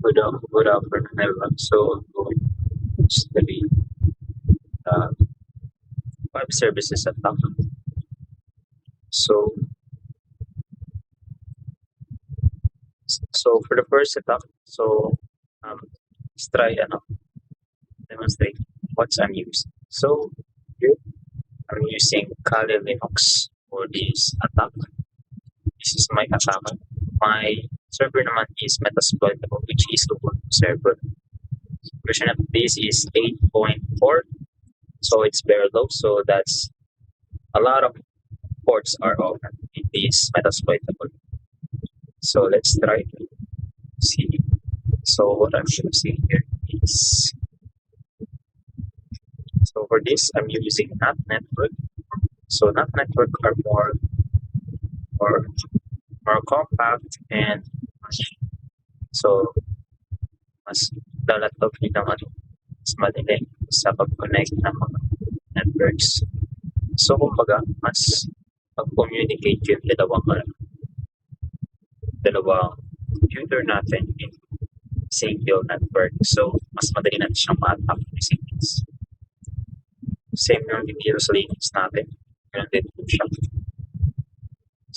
Good afternoon, everyone. So, going to study uh, web services attack. So, so for the first attack, um, let's try demonstrate what I'm using. So, here I'm using Kali Linux for this attack. This is my attack. My server naman is Metasploitable, which is Ubuntu server. Version of this is 8.4, so it's very low. So that's a lot of ports are open in this Metasploitable. So let's try to see. So what I'm using here is, so for this I'm using NAT network. So NAT network are more more compact and so mas lalatog din naman mas madali sa pag-connect ng mga networks. So kumbaga mas pag-communicate yung dalawang computer natin in single network. So mas madali natin siyang ma-attack using this. Same yung dito sa Linux natin. Ganun din po siya.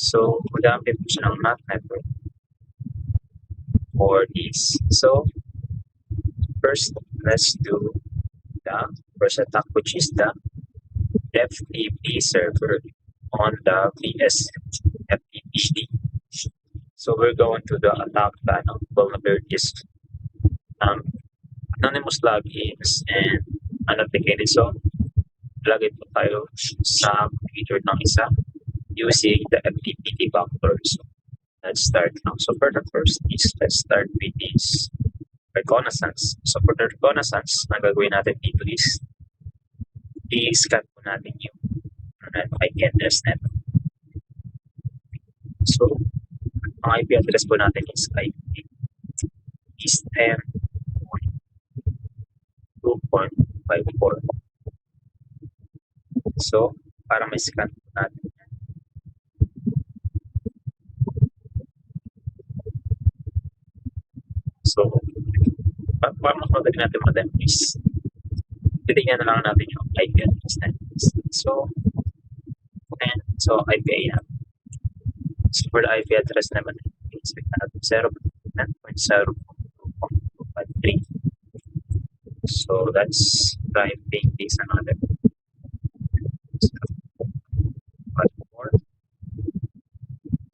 So, magamit po siya ng NAT network for this. So, first, let's do the first attack, which is the FTP server on the VS FTPD. So, we're going to the attack panel, vulnerabilities, anonymous logins, and unauthenticated. So, lagay po tayo sa computer ng isa using the FTP debugger. So let's start now. So for the first is, let's start with this reconnaissance. So for the reconnaissance, ang gagawin natin dito is i-scan po natin yung IP address natin. So ang IP address po natin is IP is 10.2.54. So para ma-scan po natin. So, para mas madali natin ma-demonstrate, titignan na lang natin yung IP address natin. So IPA natin. So, for the IP address naman, expect natin 0.0.0.253. So, that's driving this another.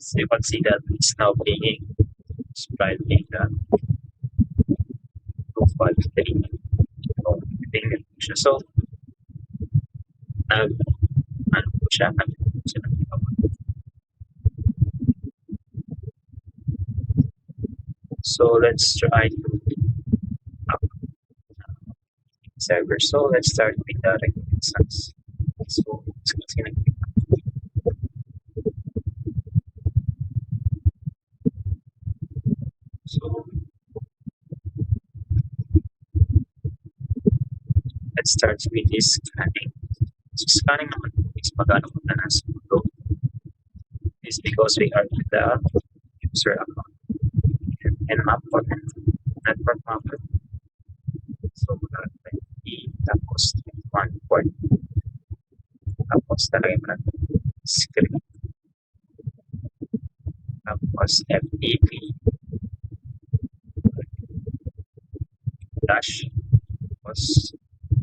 So, you can see that it's now being driving the 253. So, ano po siya? So, let's try to server. So, let's start with the reconnaissance. So, let's start with this scanning. So, scanning naman is magano po na nasa mundo. This because we are in the user account and map for network mapper. So, tapos 1 port. Tapos talagay mo natin script. Tapos FTP dash. Tapos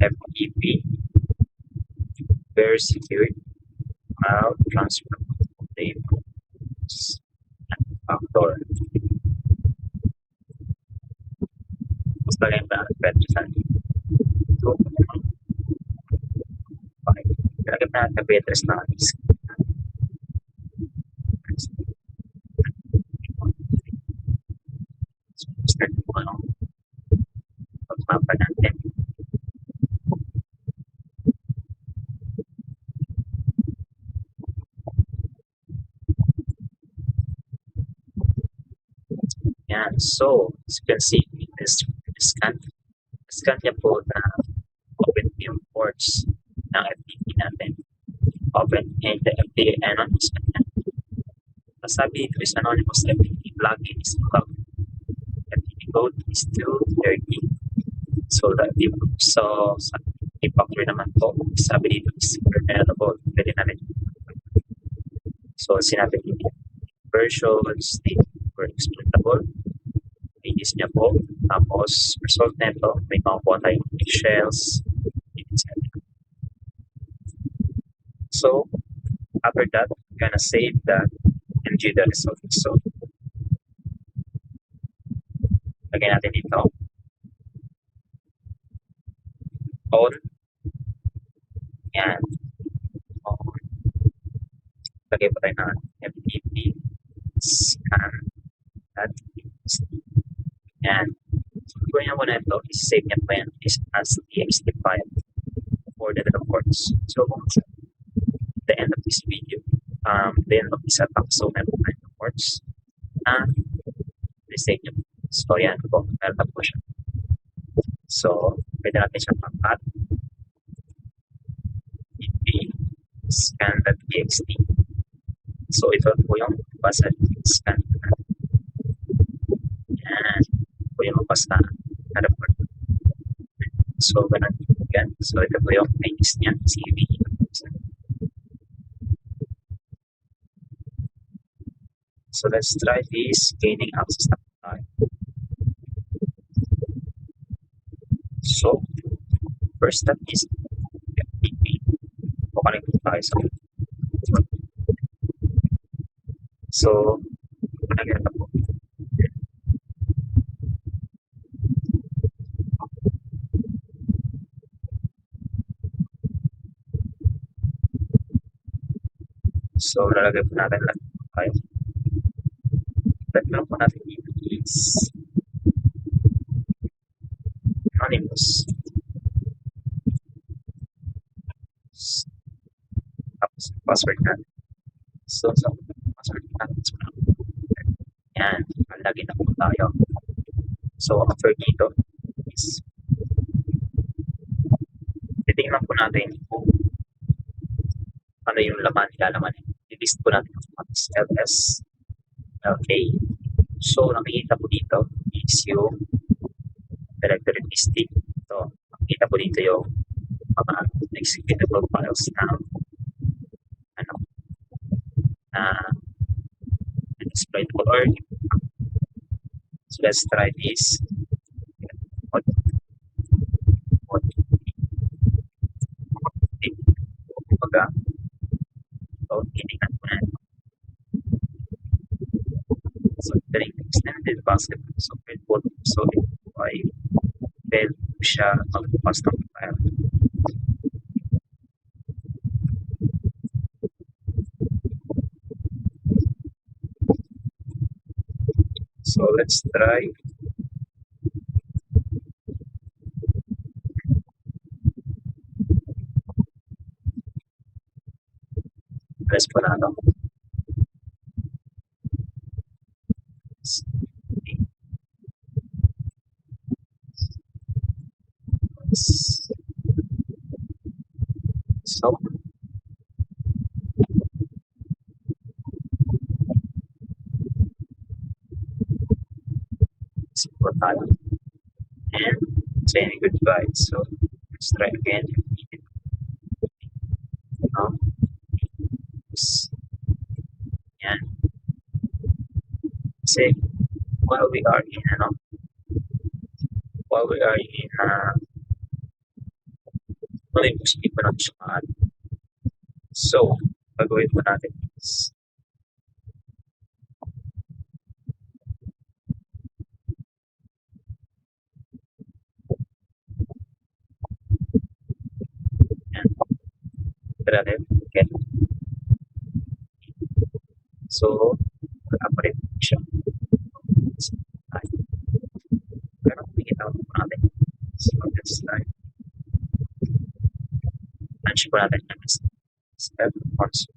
FTP very secure transfer table factor. Tapos talagay mo natin petrisan. So, talagay mo natin petres na disk. Start mo pagmapa natin. Yan. So, as you can see, this scan niya po na open yung ports ng FTP natin. Open and the FTP anonymous natin. Sabi dito is anonymous FTP plugin is about FTP the code is 230. So sa refactor naman po, sabi dito is renewable. Pwede natin. So sinabi dito, versions, were exploitable. Release niya po. Tapos, result nito, may makukuha tayong shells, etc. So, after that, I'm gonna save that and view the result. So, lagyan natin dito. On. Yan. On. Lagay po tayo ng FTP scan at yan. So, gawin niya muna ito, is-save niya pa yan is as txt file for the reports. So, the end of this video, the end of this attack, so meron tayong reports na save niya. So, yan po, meron na po siya. So, pwede natin siya pang-add scan.txt. So, ito po yung basa scan. Yan. Ito po yung basa na report. So, ganun. Yan. So, ito po yung IDs niya, CV. So, let's try this gaining access na tayo. So, first step is FTP. Connect tayo sa so, connect na po. So, lalagay po natin lang tayo. Background po natin is anonymous. Tapos, password natin. So, password natin. Yan. Lagi na po tayo. So, after dito is titingnan po natin kung ano yung laman, ilalaman. I-list po natin ang ls, okay. So, nakikita po dito is yung directory listing. So, nakikita po dito yung mga executable files na exploitable or so let's try this. Kumbaga, so, titingnan po natin. So, ito rin extended basketball. So, so ito ay pwede siya magbukas ng file. So, let's try. Press po na ito. So, support tayo. And saying goodbye. So, let's try again. Yan. Kasi, while we are in Olympus, hindi pa natin siya ma-add. So, gagawin po natin is yan. Grabe. Okay. So, mag-operate siya. Pero makikita po natin. So, let's start. Launch po natin yung step also.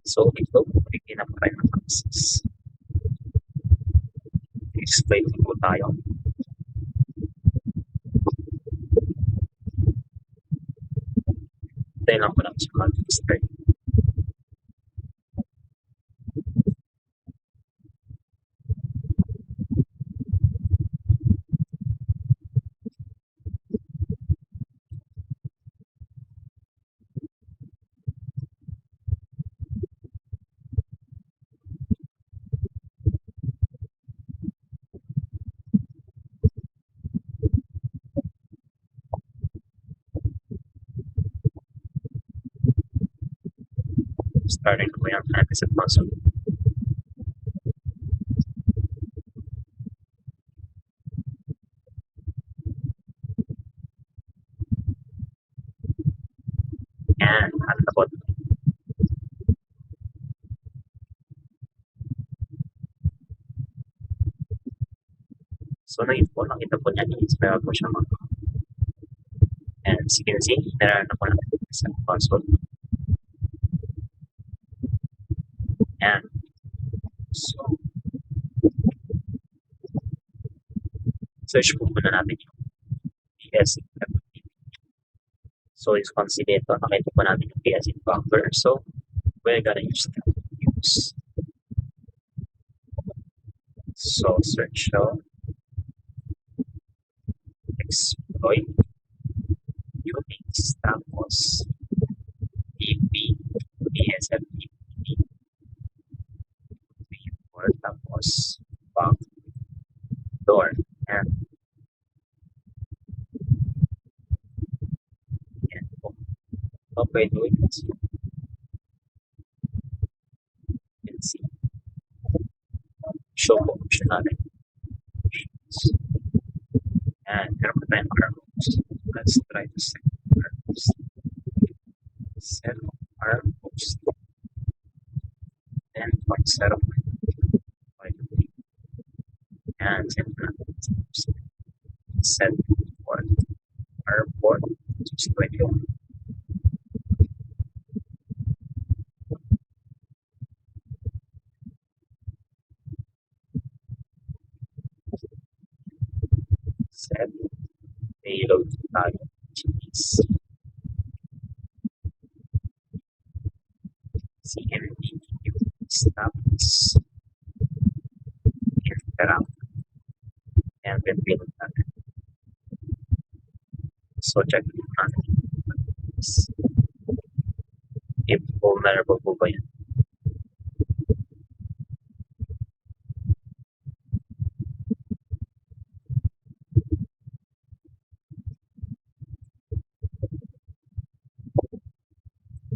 So, ito, makikita po tayo ng access. Explain po tayo. Tayo lang po lang siya mag-start. Starting ko yan natin sa console. Yan, at tapos. So, nakita po niya, i-inspire po siya mga. And as you can see, meron na po natin sa console. Yan. So, search po muna natin yung PS So, is consider ito, nakita po natin yung PS Invoker. So, we're gonna use that. Use. So, search so, exploit Unix, tapos db PSFTP or tapos backdoor. And yan po. Okay, do it. You can see. Show po option natin. And meron pa tayong arrows. Let's try to set arrows. Set arrows. Then pag set up and set port our port just like that. Set payload tag GPs CMD status interact and then payload tag. So check natin if vulnerable po ba yan.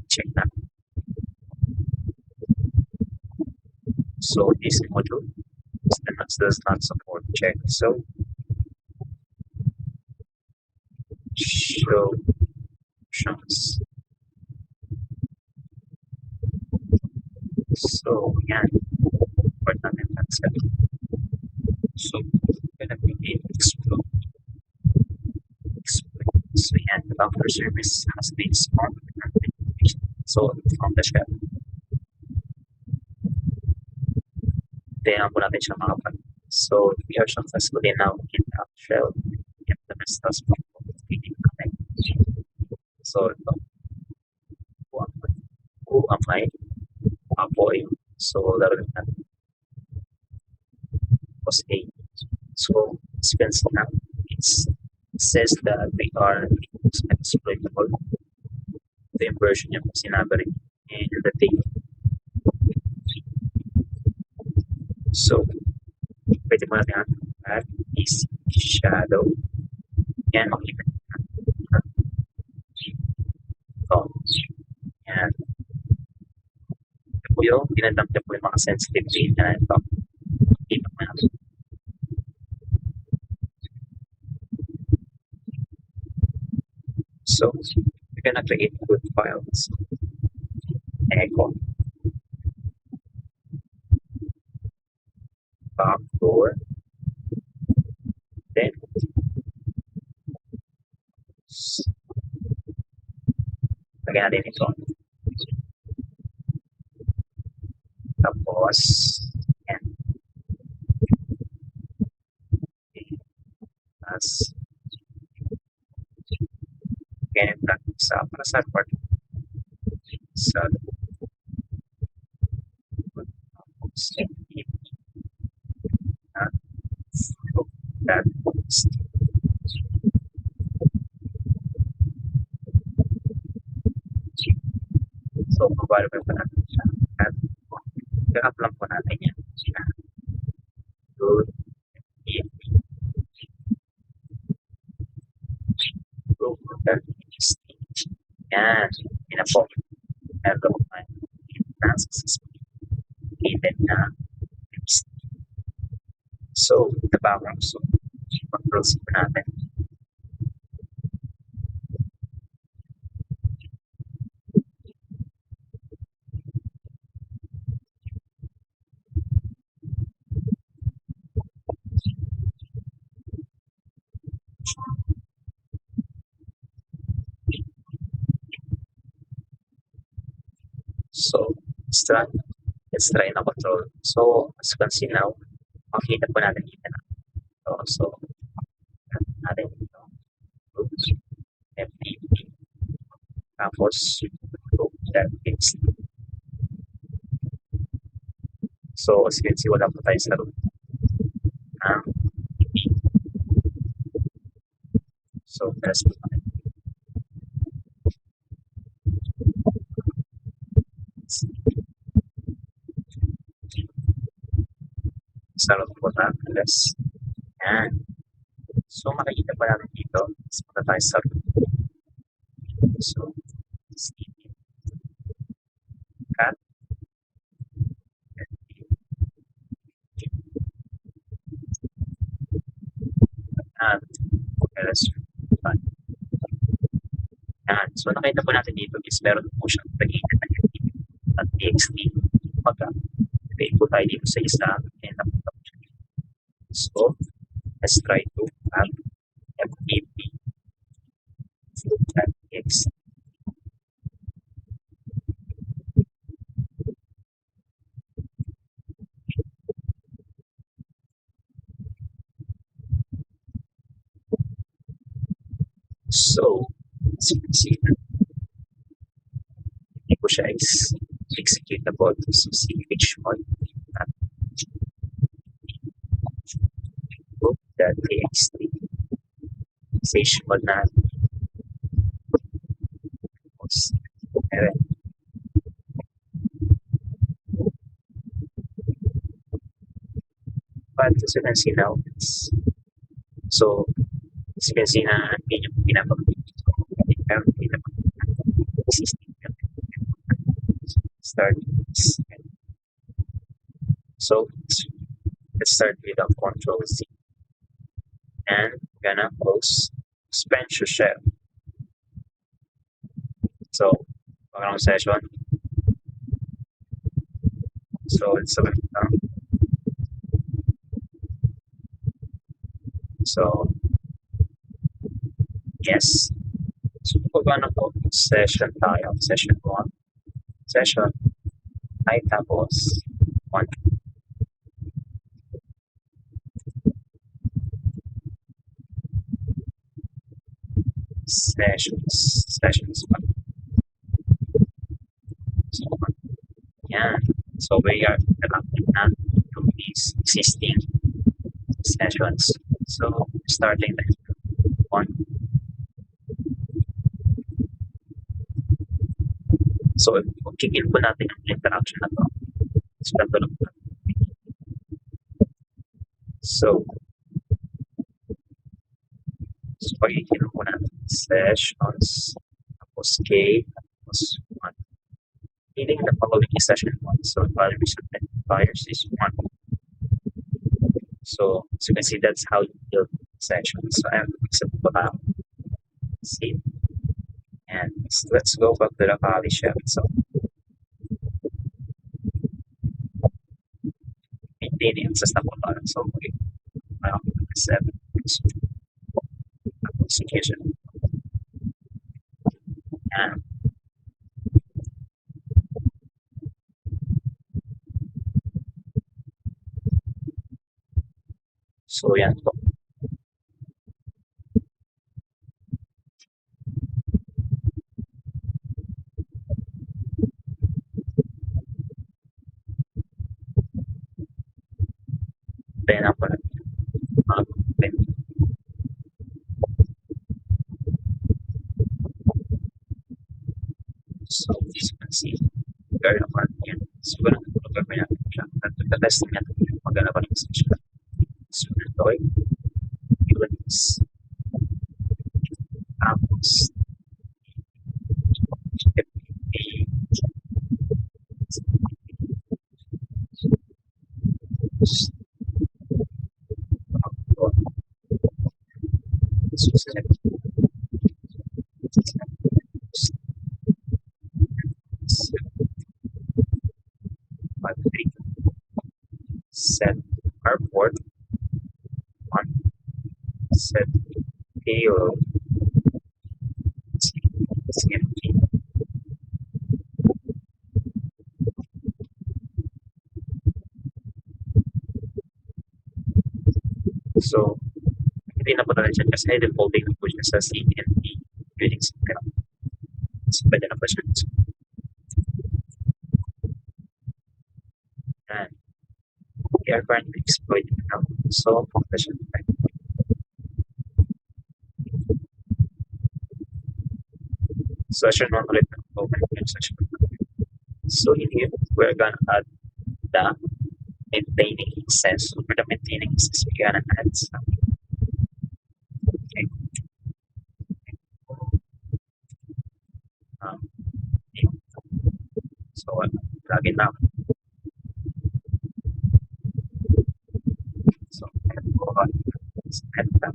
Check that. So this module does not support check. So show options. So yan, important natin lang sa. So gonna begin explode. So yan, the buffer service has been spawned. So from the shell. Tingnan po natin siya mga pag. So we are successfully now in the shell. Implement task connect. So ito. Who am I? A boy. So laro natin. Was A. So expense now. It says that they are exploitable. Ito yung version niya kung sinabi rin in the table. So, pwede mo natin add is shadow. Yan, makikita nyo. Ito. Yan. Ito po yung, dinadamp niya po yung mga sensitive data na ito. Makikita mo natin. So, we're gonna create good files. Echo. Backdoor. Then, lagyan natin ito. Tapos, yan. Tapos, ganyan lang sa para sa part. Sa that so mobile pa natin siya at i-up lang po natin yan siya good local stage yan yun na po hello successfully completed na chemistry. So, ito pa ako. So, mag-proceed natin. So, let's try na control. So, as you can see now, makikita po natin dito na. So, natin dito. Oops. FTP. Tapos, group.txt. So, as you can see, wala po tayo sa root ng TP. So, press po tayo. Sa root po tayo. Press. Yan. So, makikita pa natin dito. Mas punta tayo sa root. So, cut. And ls file. Yan. So, nakita po natin dito is meron po siyang created na at txt. Mag-create po tayo dito sa isa and napunta po siya. So, let's try to add ftp txt. So, as you can see, hindi po siya is executable. So, ch mod at group.txt. Ch mod na. But as you can see now, so as you can see na hindi nyo pinapag-use. So, pero existing start. So let's start with a control C and gonna close suspension shell. So background session. So let's select so yes. So pag ano po, session tayo, session 1, session ay tapos 1. Sessions 1. So, yan. So we are connecting na to these existing sessions. So starting next 1. So, kikil po natin ang interaction na to. So, pagkikil po natin sessions, tapos K, tapos 1. Meaning the following is session 1. So, value identifiers is 1. So, as you can see, that's how you build sessions. So, I'm example now. Save. And let's go back to the Kali shell. So, maintain access na po tayo. So, okay. 7. Execution. And so, yan po. Then ako na mag-open. So, as you can see, gawin ako yan. So, gawin natin siya. Nagtatesting natin yung magana pa rin siya. So, okay. Yun is tapos So, set, set, 5, 3, set our port on, set payload, CMP. So, hindi na po natin siya kasi defaulting na po siya sa CMP building system. So, pwede na po siya. And we are currently exploiting now. So, function type. So, siya naman ulit ng open session. So, in here, we're gonna add the maintaining access. So, for the maintaining access, we gonna add some. Okay. Um, so, plug it now. So, go on. Set the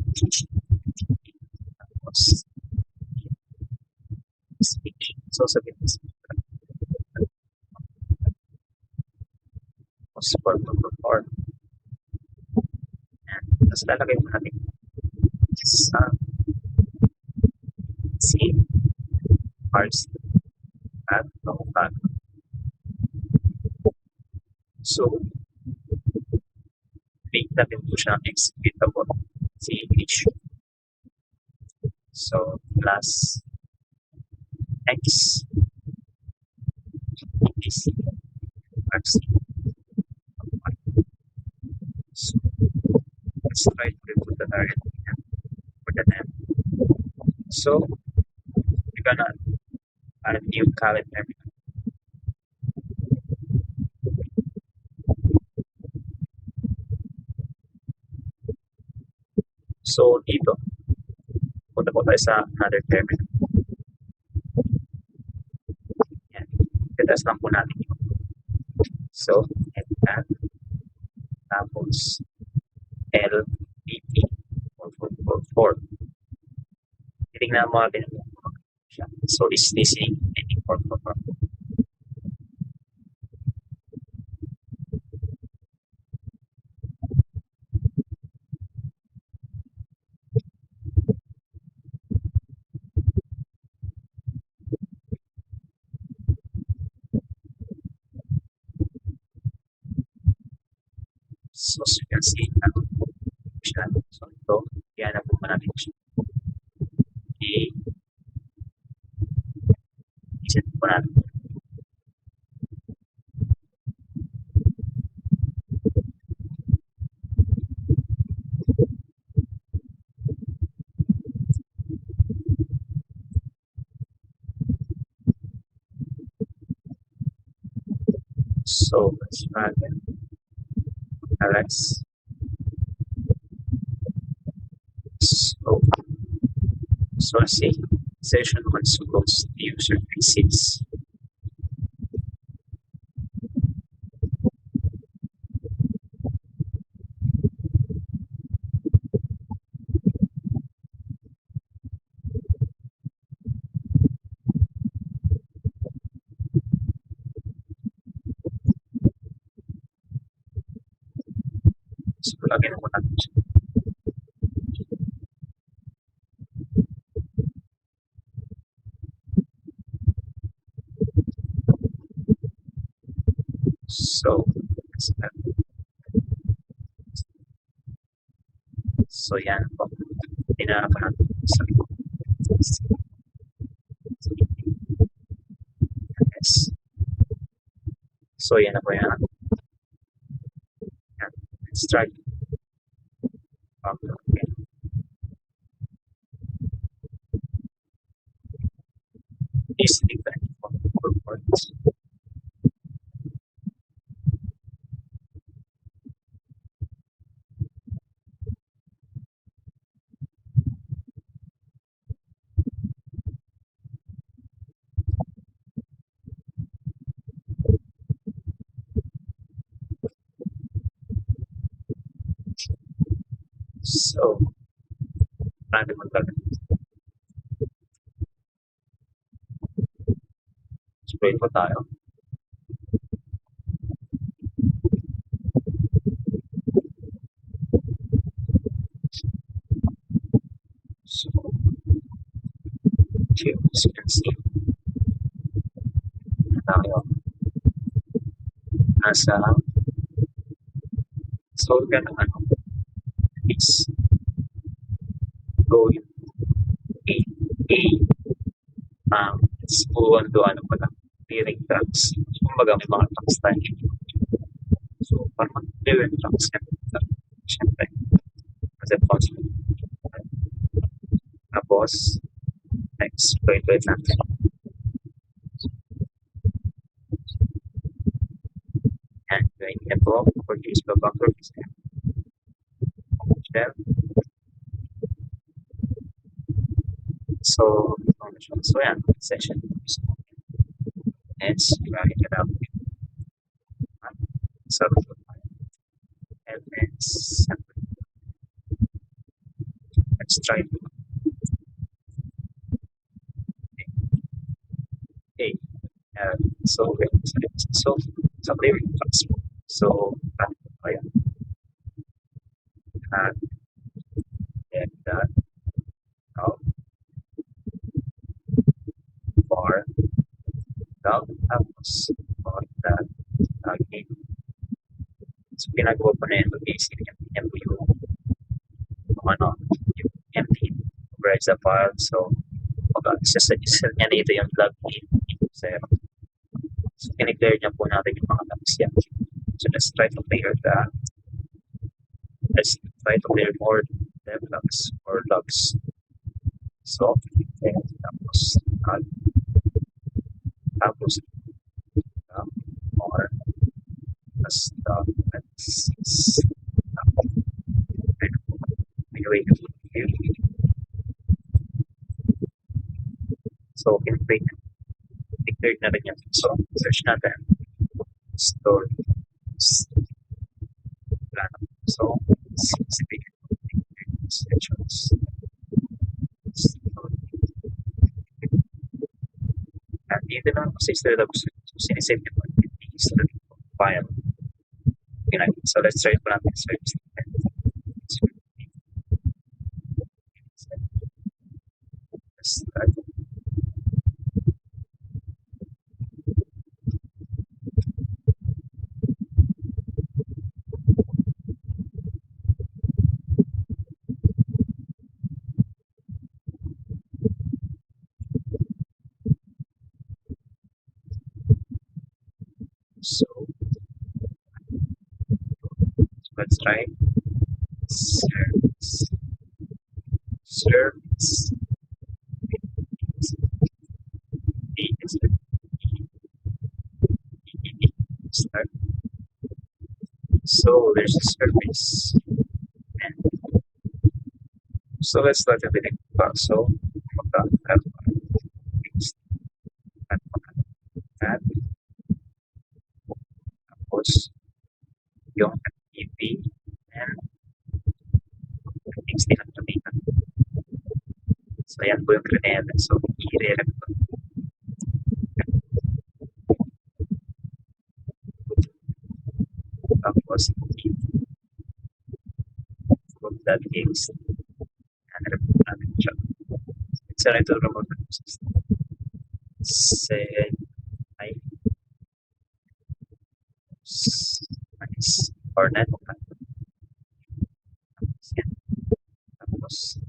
tapos speaking. So, sabihin mo support to perform. And tapos lalagay mo natin sa C parts at local. So, make natin po siya executable CH. So, plus X is RC. So, let's try to put the target for the name. So, we're gonna add a new calendar terminal. So, dito, punta po tayo sa another terminal. Yan. Titas lang po natin yun. So, add tapos LPT 444. Titignan mo natin siya. So, is listening and import 444. So, as you can see, ano po siya. So, ito, yan na po natin siya. I-set po natin. So, let's run it. Alex. So I say session 1 supposed the user visits. So lagyan mo natin siya. So, so yan po. Pinarapan natin sa yes. So yan na po yan. Yan. Let's try. Okay. Easily back for points. So Natin maglalagay. Spray po tayo. So, here, as you can see, tayo nasa solve ng ano is going A, A, it's buwan to ano pala, clearing tracks. So, kumbaga may mga tracks tayo. So, para mag-clear yung tracks yan, syempre, as a function. Tapos, next, wait natin. And going in po, produce the buffer system. Then, so, yan, session. Let's write it up. So, elements, let's try to A. So, so clearing tracks. So, ayan. And now, for tapos for that game. So, ginagawa ko na yun basically yan po yung ano, yung empty where's the file. So, isa niya na ito yung log in zero. So, kineclear niya po natin yung mga logs yan. So, let's try to clear that. Let's try to clear more dev logs or logs. So, okay, tapos more stuff that's anyway here. So, declared na rin yan. So, search natin. Stories. So, specific sections. At dito naman sa history log, sinisave niyo po yung history file. So, let's try po natin search. So, let's try service start. So there's a service, and so let's start everything. So add tapos yung EP and things din ang gamitan. So yan po yung grenade. So i-re-rep ko. Tapos put that things and rep natin siya. It's a to remote system. Say I nice or net tapos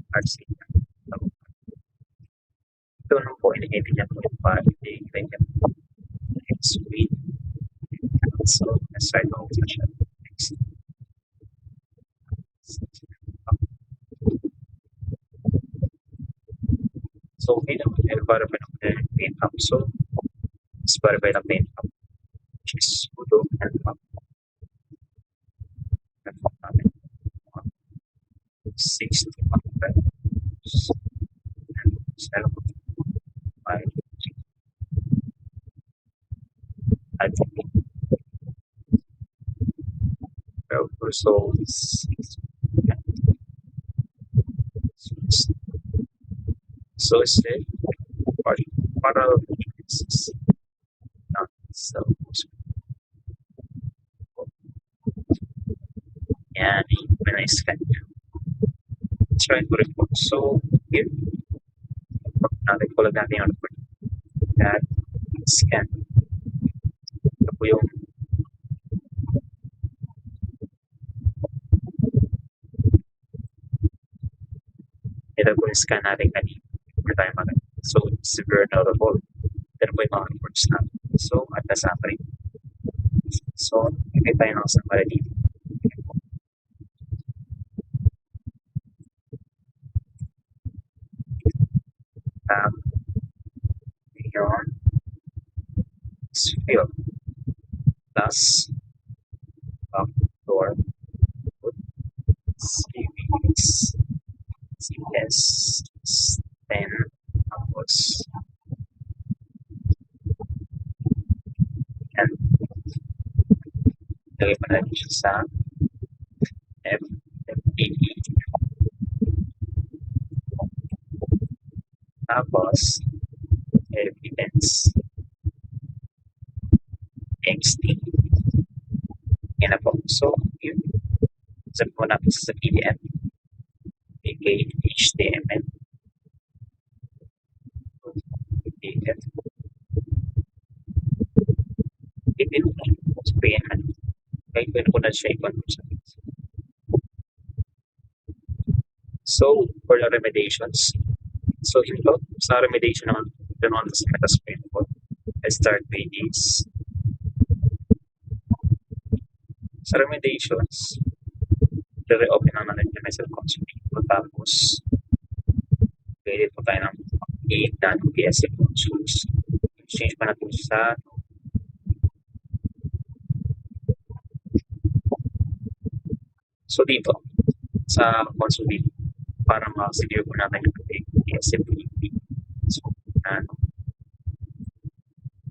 RC. Ito naman po i-edit niya po para i-edit niya po. It's sweet. So let's try to open siya. Next. So okay naman, environment of the main app. So it's verify the main app, which is sudo npap. Npap namin. 60 and 7 5 I think so associated paralysis. Not so. Yan, i-scan niya. Try to report. So, here, natin natin yung report. That scan. Ito po yung scan natin kanina. Before tayo So, severe notable. Ito po yung mga reports natin. So, at the summary. So, hindi tayo ng summary dito. Beyond sphere plus factor CVX CS 10 tapos and lagay pa natin siya sa FFPE tapos evidence XT yan na po. So, yun. Sabi po natin sa PDF aka HTML PDF sabihin na kahit pwede ko na siya i-convert sa So, for the remediations, so ito, sa remediation naman, ganoon sa metaspring po. Let's start with this. Sa remediations, i-reopen na natin yung message console. Tapos, pwede po tayo ng i-done PSF consoles. Change pa natin sa so dito, sa console dito, para ma-secure po natin yung PSF. So,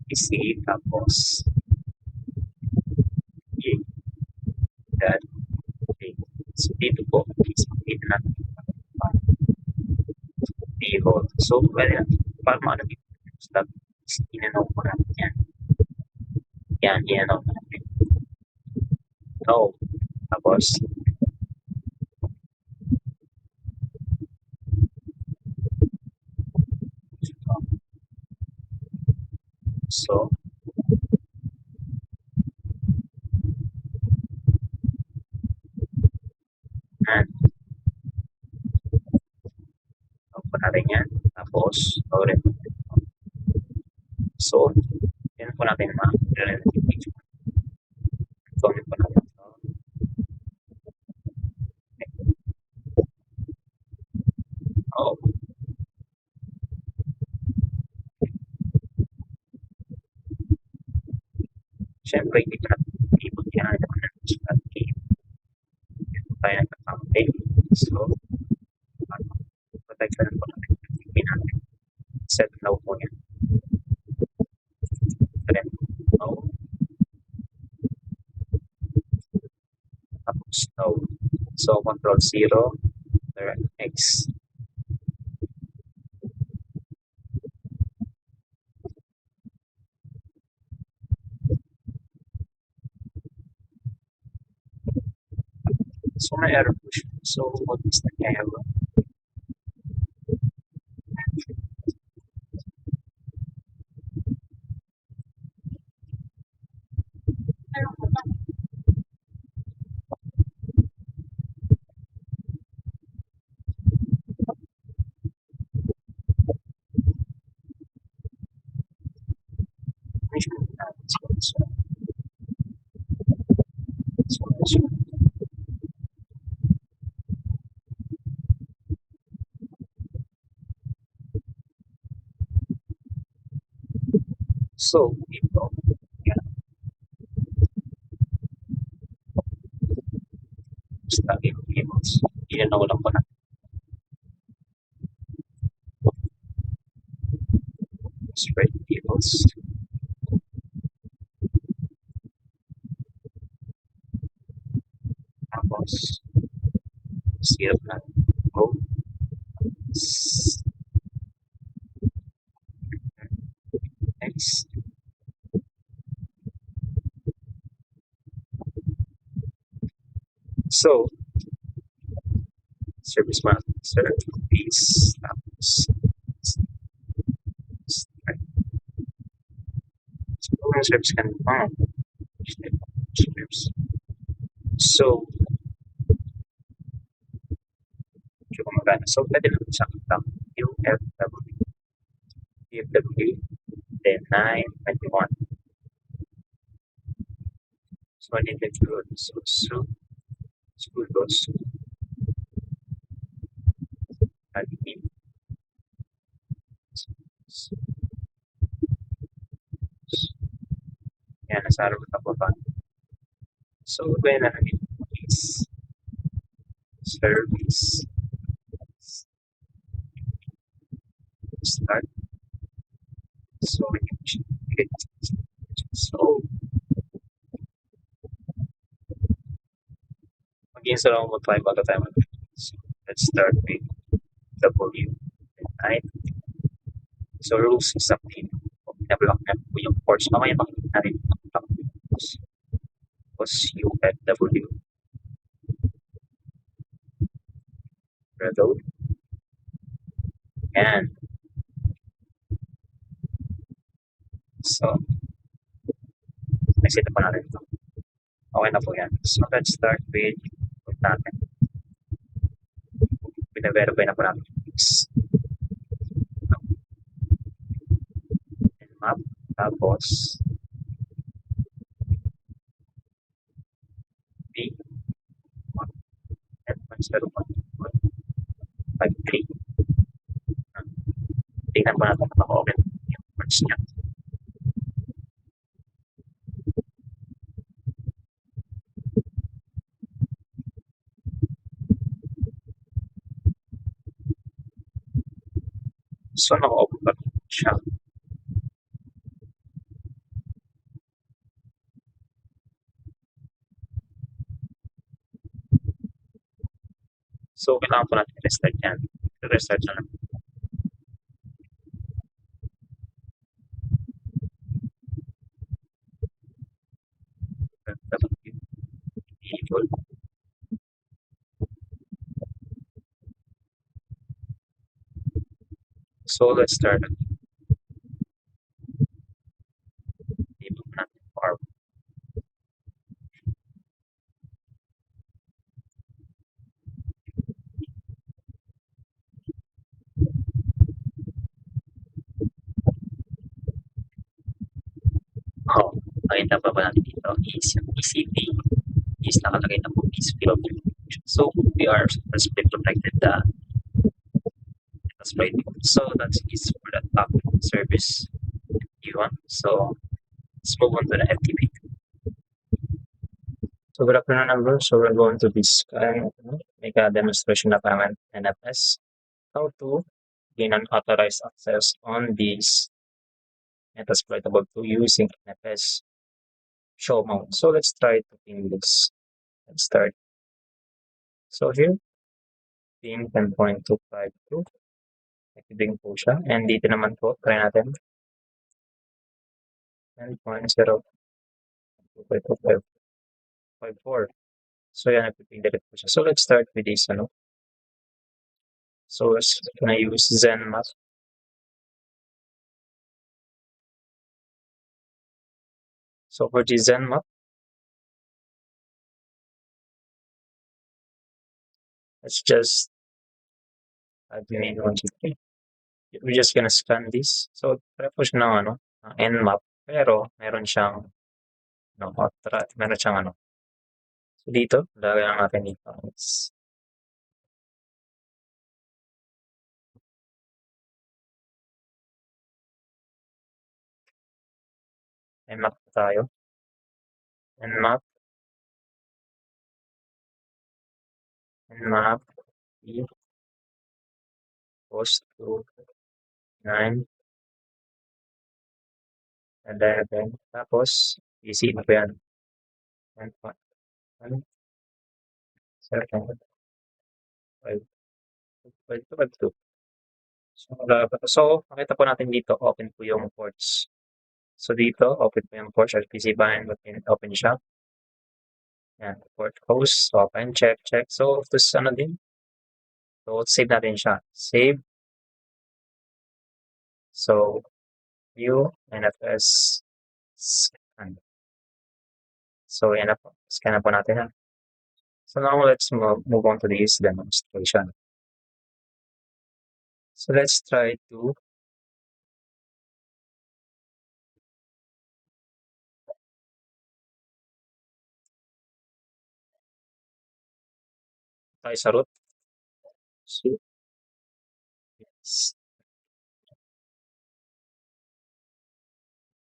PC, tapos that so dito po is dito natin default. So, well, para maano dito stop inanaw po natin yan inanaw natin no tapos so and po natin yan tapos so yan po natin ma-identification so yun po natin syempre hindi pa natin ibig yan tayo nagkakampi so protection po natin set no po yan then no tapos no so control 0 X so may error push so what is the error so ito yan study tables yan na walang ko na spread tables tapos zero na go So, service mo natin, service, tapos, start. So, yung service ka na, service. So, medyo gumagana. So, pwede naman siyang tap UFW, UFW, then 921. So, I need to go so school goes admin. Yan, nasa araw na pa. So, pwede na namin is service start. So, we can click. So, mag-install ako mag-5 bago tayo mag So, let's start with W and I. So, rules is something. Kung na-block na po yung ports, mamaya makikita natin block yung ports. Tapos, UFW. Reload. Yan. So, exit pa natin ito. Okay na po yan. So, let's start with natin. Pina-verify na po natin yung fix. And map. Tapos, B. And 101.53. Tingnan po natin kung naka-open yung words niya. So, naka-open pa siya. So, kailangan po natin restart yan. Restart na lang. Enable. So, let's start. Enable natin farm. Oh, nakita pa ba natin dito is yung ECP is nakalagay na po is field. So, we are split protected the split. So, that is for the top service U1. So, let's move on to the FTP. So, good afternoon, everyone. So, we're going to this make a demonstration of NFS, how to gain unauthorized access on this Metasploitable 2 using NFS show mount. So, let's try to pin this. Let's start. So, here, pin 10.252. Activating po siya. And dito naman po, try natin. 10.0.25254. So, yan, nagpipindelete po siya. So, let's start with this, So, we're gonna use ZenMap. So, for the ZenMap, let's just add the main 123. We're just gonna scan this. So, pre-push ng Nmap. Pero, meron siyang meron siyang So, dito, lagyan natin dito is Nmap tayo. Nmap E post to 9 and then tapos easy na po yan. 1.1 second 5.2. So, makita po natin dito, open po yung ports. So, dito, open po yung ports. PC bind, open siya. Yan, port host, open, check, check. So, tapos ano din, so save natin siya. Save. So, view, NFS, scan. So, yan na po. Scan na po natin yan. So, now let's move on to this demonstration. So, let's try to tayo sa root. So, yes.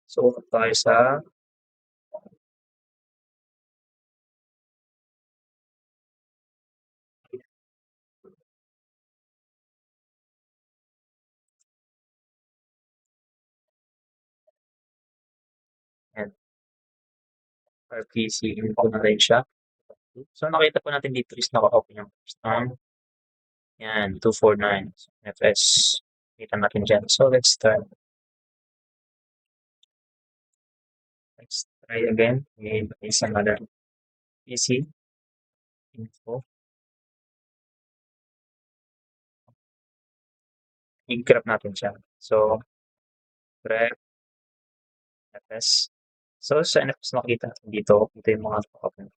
So, tayo sa and RPC info na rin siya. So, nakita po natin dito is naka-open yung first one. Yan, 249 FS. Kita natin dyan. So, let's start. Let's try again with is another PC info. I-grab natin siya. So, grab FS. So, sa NFS makikita natin dito, ito yung mga open.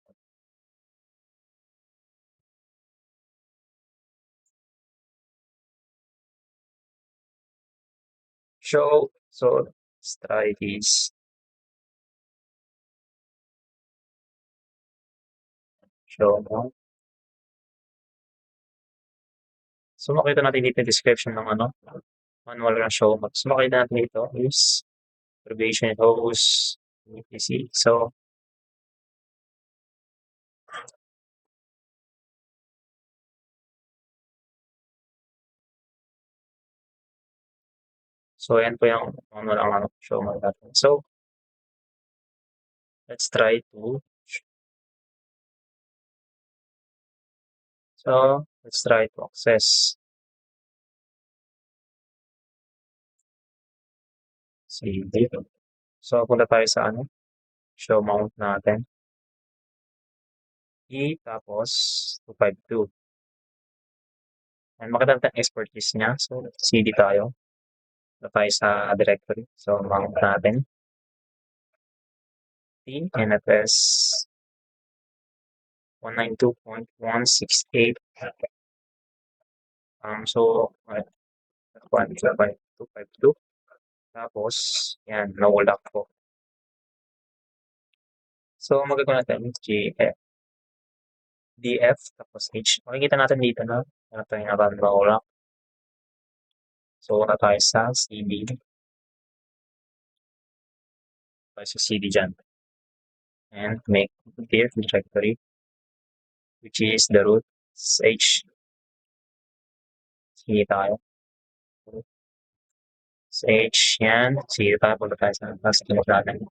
So, let's try this. Show mo. So, makita natin dito yung description ng ano, manual ng show mo. So, makita natin dito is abbreviation host, PC. So, yan po yung manual ang ano, show mo natin. So, let's try to access. See dito. So, punta tayo sa ano, show mount natin. Tapos 252. And makita natin export list niya. So, CD tayo. Punta tayo sa directory. So, mount natin. NFS 192.168. So, 252. Tapos, yan, nawala po. So, magagawa natin GF, DF, tapos H. Makikita natin dito na ito yung nawala. So, wala tayo sa CD. Tayo sa CD dyan. And make clear directory, which is the root H. CD tayo. Sa H, yan. CD tayo, punta tayo sa customer natin.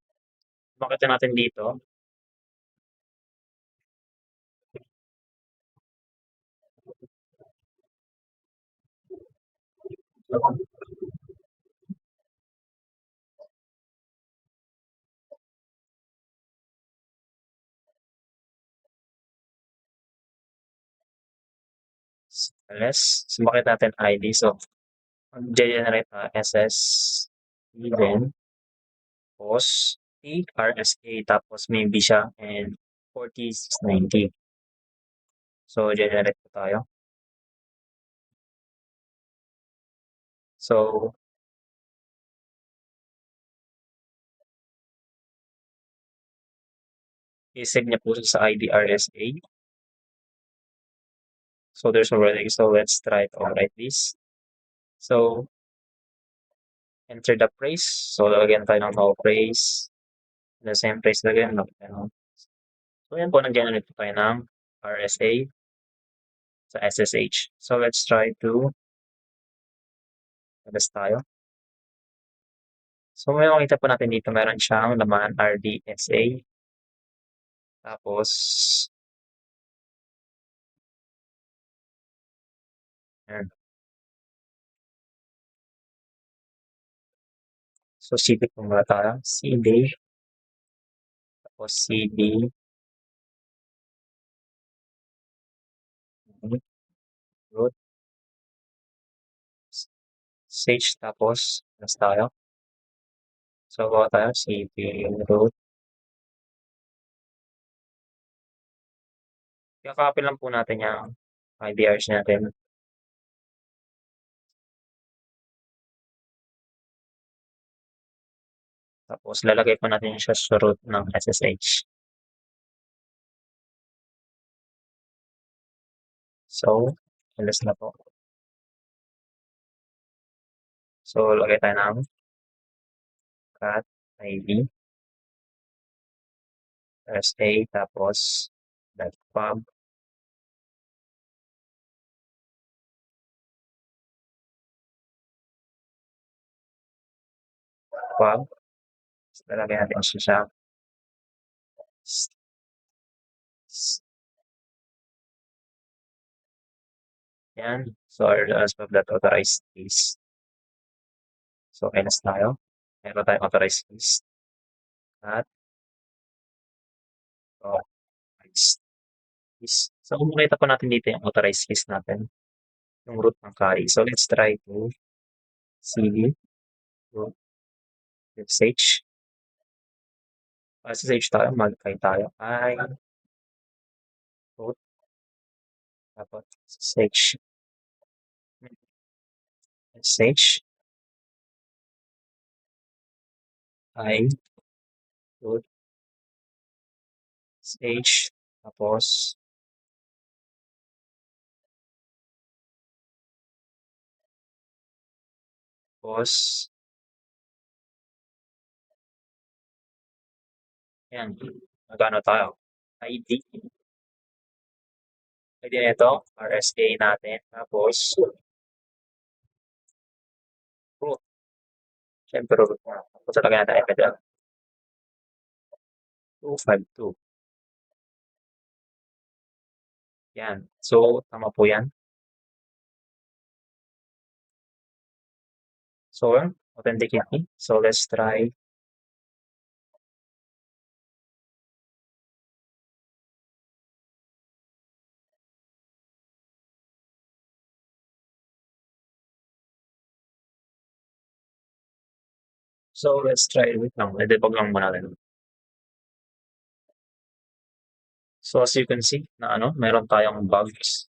Makita natin dito, so makita natin ID. So, mag-generate SS, even, tapos RSA, tapos maybe siya, and 4690. So, generate po tayo. So, isig niya po sa ID RSA. So, there's already, so let's try to write this. So, enter the phrase. So, lagyan tayo ng no phrase. The same phrase lagyan. So, yan po, nag-generate po tayo ng RSA sa SSH. So, let's try to test tayo. So, may makita po natin dito, meron siyang laman RDSA. Tapos, yan. So, CD po muna tayo. CD. Tapos CD. root, sage, tapos plus tayo. So, gawa tayo, cp root. Kakopy lang po natin yung IDRs natin. Tapos, lalagay po natin siya sa root ng SSH. So, alas na po. So, lagay tayo ng cat id sa tapos .pub pub. So, lalagay natin siya sa yan. So, as of that authorized keys. So, ls tayo. Meron tayong authorized keys. At authorized keys. So, kung makita po natin dito yung authorized keys natin, yung root ng carry. So, let's try to cd root ssh. SSH tayo, mag-try tayo. I root tapos ssh ssh I root sh tapos yan, magkano tayo? ID nito, RSA natin, tapos root. Siyempre root na. Tapos lagyan natin epidel. 252. Yan. So, tama po yan. So, authenticate. So, let's try. So, let's try. Wait lang. I-debug lang muna natin. So, as you can see, na meron tayong bugs.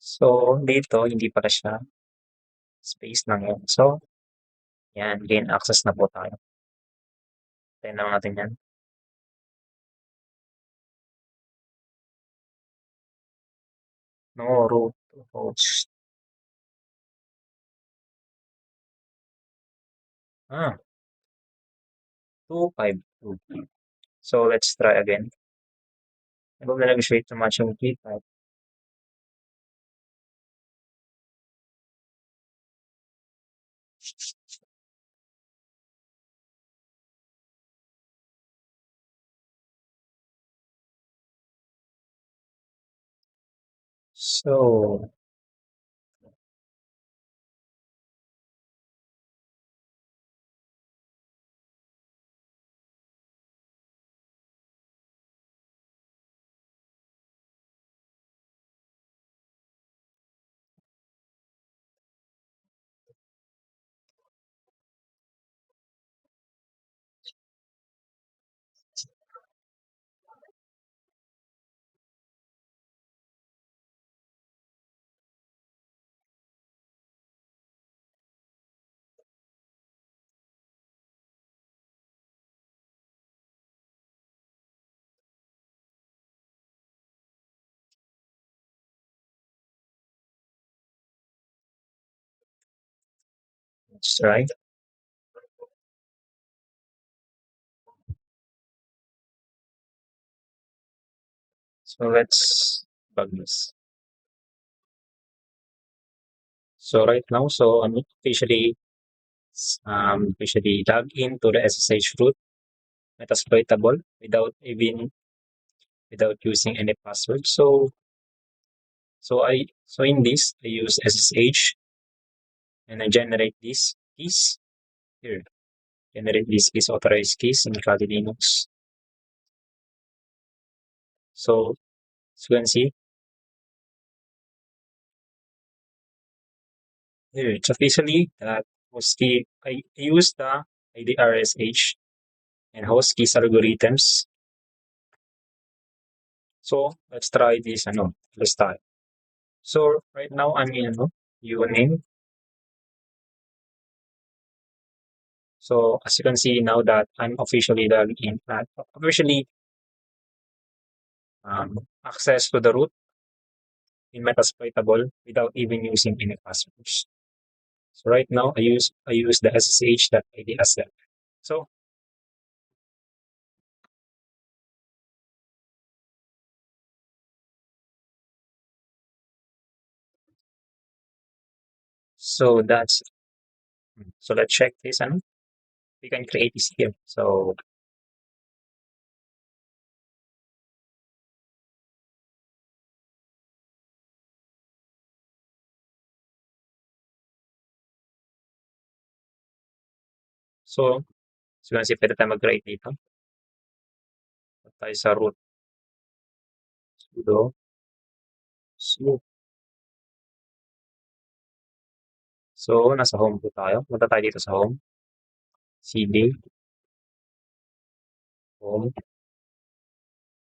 So, dito, hindi pala siya space lang yun. So, yan, gain access na po tayo. Tayo naman natin yan. No root host. 252. So, let's try again. Huwag na nag-shade too much yung key type. So, let's try. So, let's bug this. So, right now, so I'm officially log into the SSH root metasploitable without using any password. So in this I use SSH and I generate these keys here. Generate these keys, authorized keys in Kali Linux. So as you can see, here it's officially that host key, I use the IDRSH and host keys algorithms. So let's try this, let's start. So right now I'm in, uname. So as you can see now that I'm officially logged in, officially access to the root in Metasploitable without even using any passwords. So right now I use the SSH.id as well. So that's so let's check this and we can create this here. So so kasi pwede tayo mag-create dito. Punta tayo sa root sudo su. So nasa home po tayo. Punta tayo dito sa home. cd home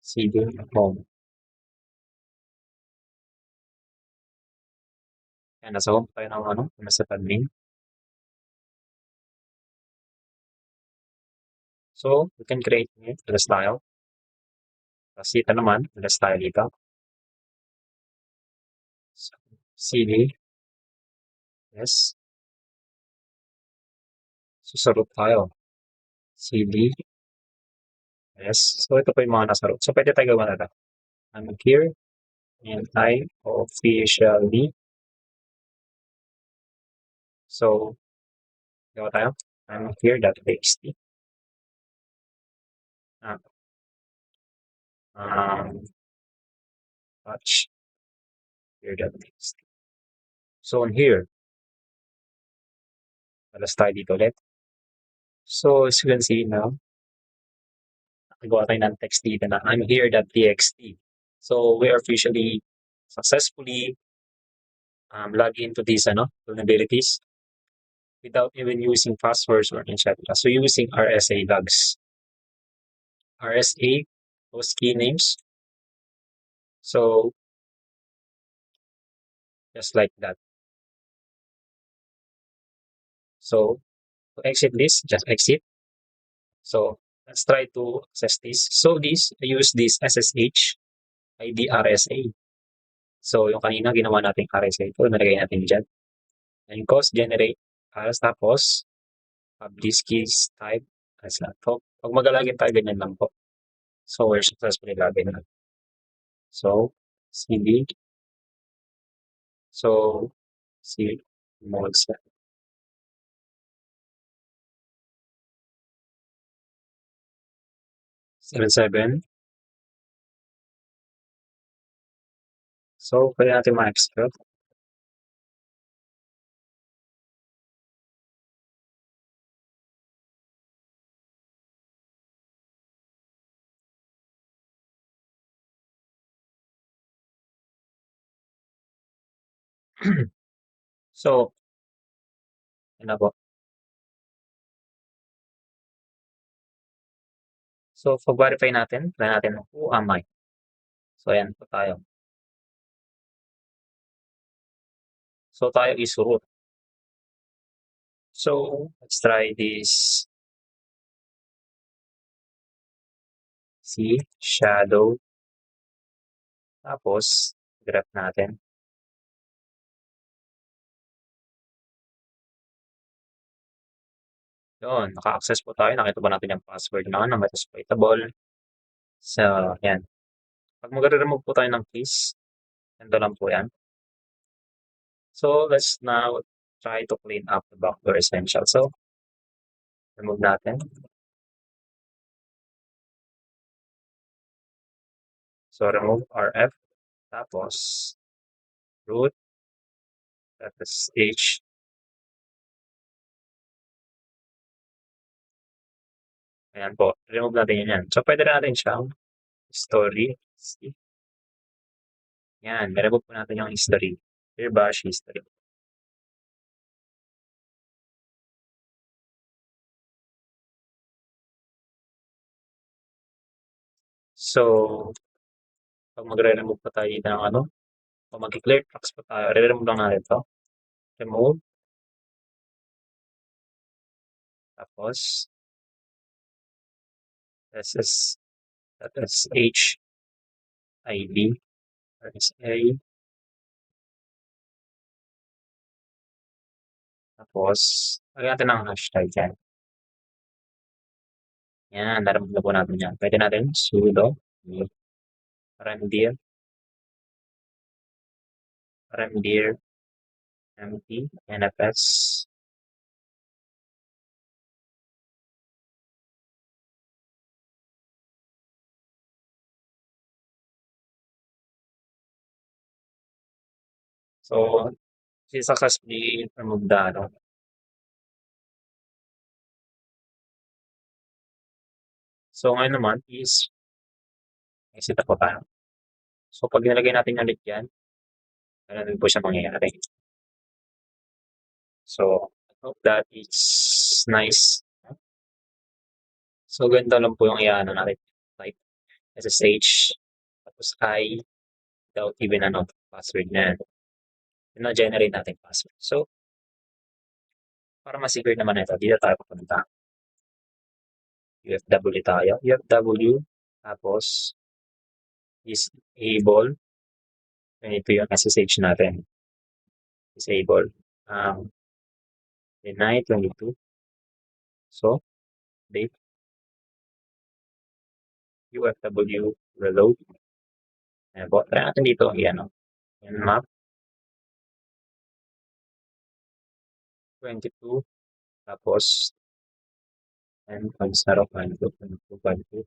cd home. Yan, nasa home tayo ng nasa admin. So we can create new address tayo. Tapos dito naman, address tayo dito. So, cd yes. So sa root tayo. cd yes. So ito po yung mga nasa root. So pwede tayo gawa na. I'm here and I officially. So gawa tayo. I'm here.txt. Ah, touch here.txt. So on here, alas tayo dito ulit. So as you can see now, nagawa tayo ng text dito na I'm here.txt. So we are officially successfully log into these vulnerabilities without even using passwords or etc. So using RSA logs, RSA, those key names. So just like that. So to exit this, just exit. So let's try to access this. So I use this SSH ID RSA. So yung kanina ginawa natin RSA ito, nalagay natin dyan. And cause generate as tapos publish keys type as na. So pag magalagin tayo, ganyan lang po. So we're successfully login na. So cd. So cd modes 77. So pwede natin ma-expert. So yun na po. So pag-verify natin, try natin who am I? So ayan po tayo. So tayo is root. So let's try this. See, shadow. Tapos graph natin. Yun, naka-access po tayo. Nakita ba natin yung password na Metasploitable. So, yan. Pag magre-remove po tayo ng keys, ganito lang po yan. So, let's now try to clean up the backdoor essential. So, remove natin. So, remove RF. Tapos, root. SSH. Ayan po. Remove natin yan. So, pwede natin siyang history. Yan. Remove po natin yung history. Clear bash history. So, pag magre-remove pa tayo dito ng ano, pag mag-clear tracks pa tayo, re-remove lang natin to. Remove, tapos SS, SH, ID, RSA, tapos lagyan natin ng hashtag yan. Yan, naramdaman na po natin yan. Pwede natin sudo, rmdir, rmdir, empty, nfs, so, successfully remove the ano. So, ngayon naman is, exit ako tayo. So, pag nilagay natin ulit yan, ano din po siya mangyayari. So, I hope that it's nice. So, ganito lang po yung iaano natin. Like, SSH, tapos I, without even ano, password na yan. Na-generate natin password. So, para ma-secure naman ito, dito tayo pupunta. UFW tayo. UFW, tapos, disable. Ito yung SSH natin. Disable. Deny 22. So, date. UFW reload. Ayan po. Try natin dito. Ayan o. Ayan map. 22. Tapos, 10.0.2.2.2.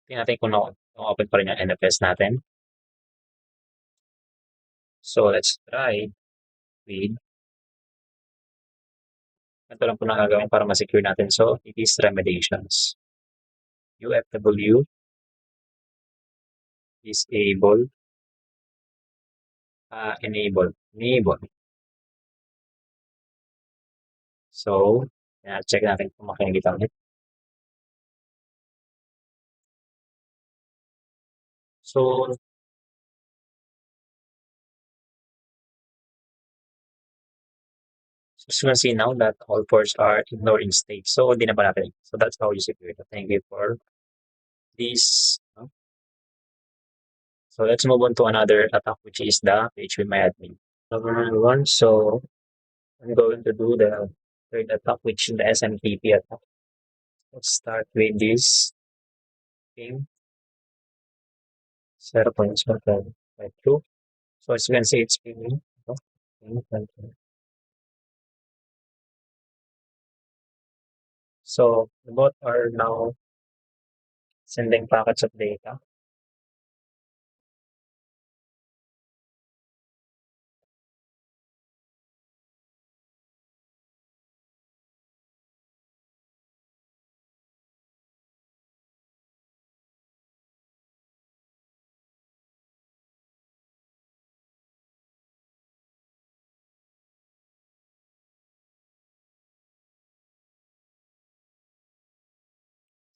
Tingnan natin kung open pa rin yung NFS natin. So, let's try with ito lang po na gagawin para ma-secure natin. So, it is remediations. UFW disable enable. So, check natin kung makinig ito ulit. So, as you can see now that all ports are ignored in state. So, hindi na pa natin. So, that's how you secure it. Thank you for this. So, let's move on to another attack, which is the PHPMyAdmin. Number one, so I'm going to do the third attack, which is the SMTP attack. Let's start with this thing. 0.0.2. So as you can see, it's pinging. So the bot are now sending packets of data.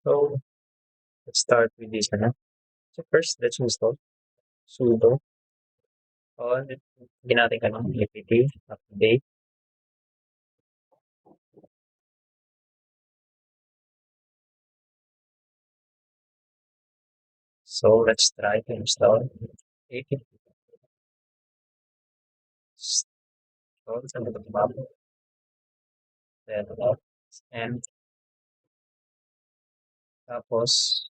So let's start with this one. So first, let's install sudo on natin apt update. So let's try to install apt. So it's under the bubble. Then and tapos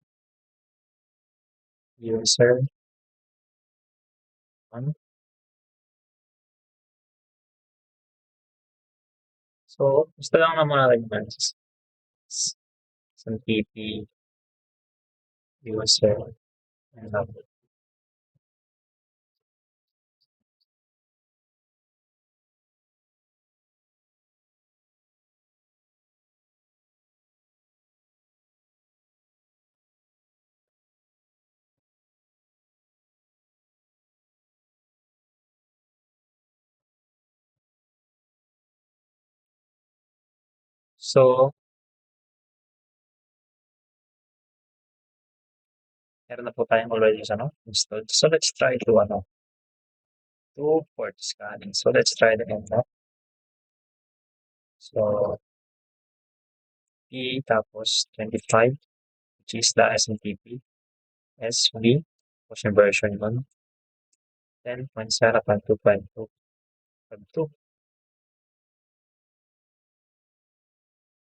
user on. So gusto lang naman natin some pp user and So, meron na po tayong already ano, installed. So, let's try to port scanning. So, let's try the nmap. So, P tapos 25, which is the SMTP. SV, tapos yung version nun, 10.0.2.2.2.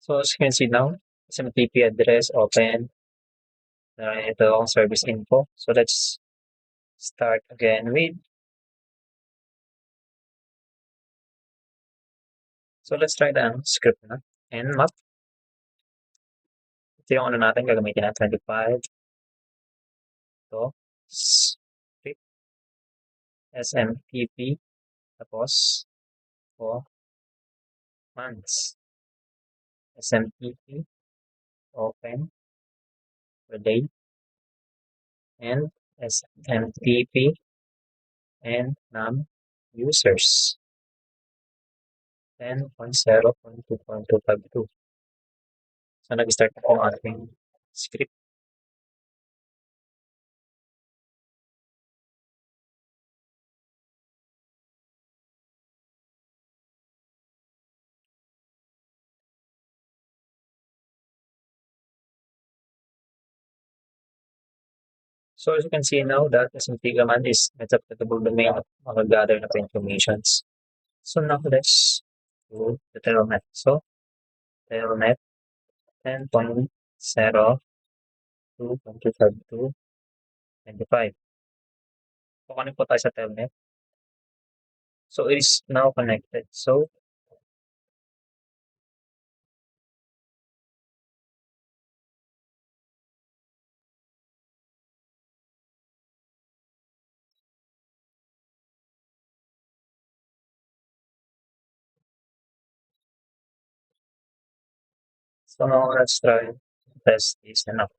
So, as you can see now, SMTP address open. Ito ang service info. So, let's start again with. So, let's try the script na. Nmap. Ito yung ano natin, gagamitin na 25. Ito. Script. SMTP. Tapos, for months. SMTP. Open. For day. And SMTP. And num users. 10.0.2.252. So, nag-start na po ang ating script. So, as you can see now, that SMT command is metadata domain of mag-gather na informations. So, now let's do the telnet. So, telnet 10.0.2.252.25. So, connect po tayo sa telnet. So, it is now connected. So, now let's try test this enough.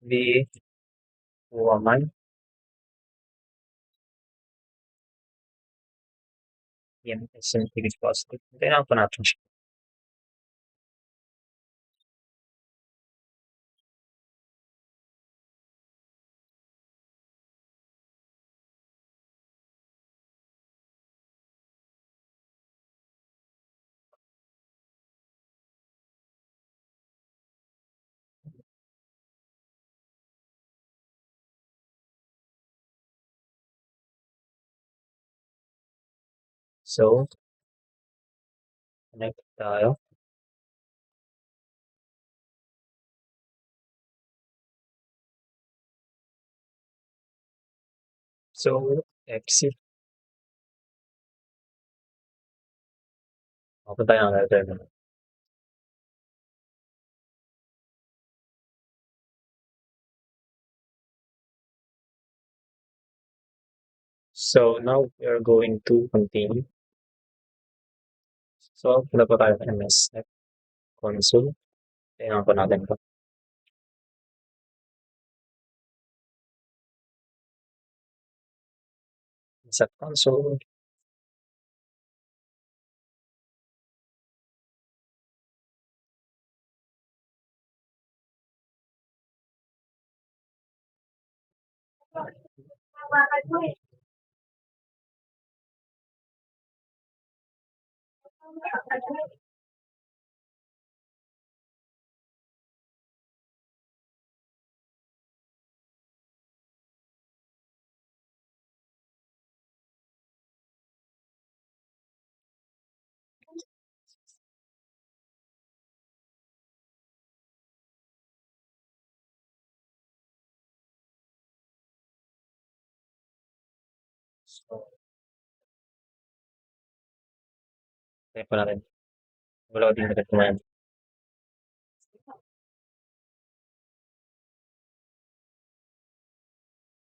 V woman yan SMT is positive. Kailangan po natin siya. So, connect tayo. So, exit. Open tayo ng terminal. So, now we are going to continue. So, punta po tayo ng MS console. Tingnan po natin ito. Sa console. So, tingnan po natin. Wala din na command.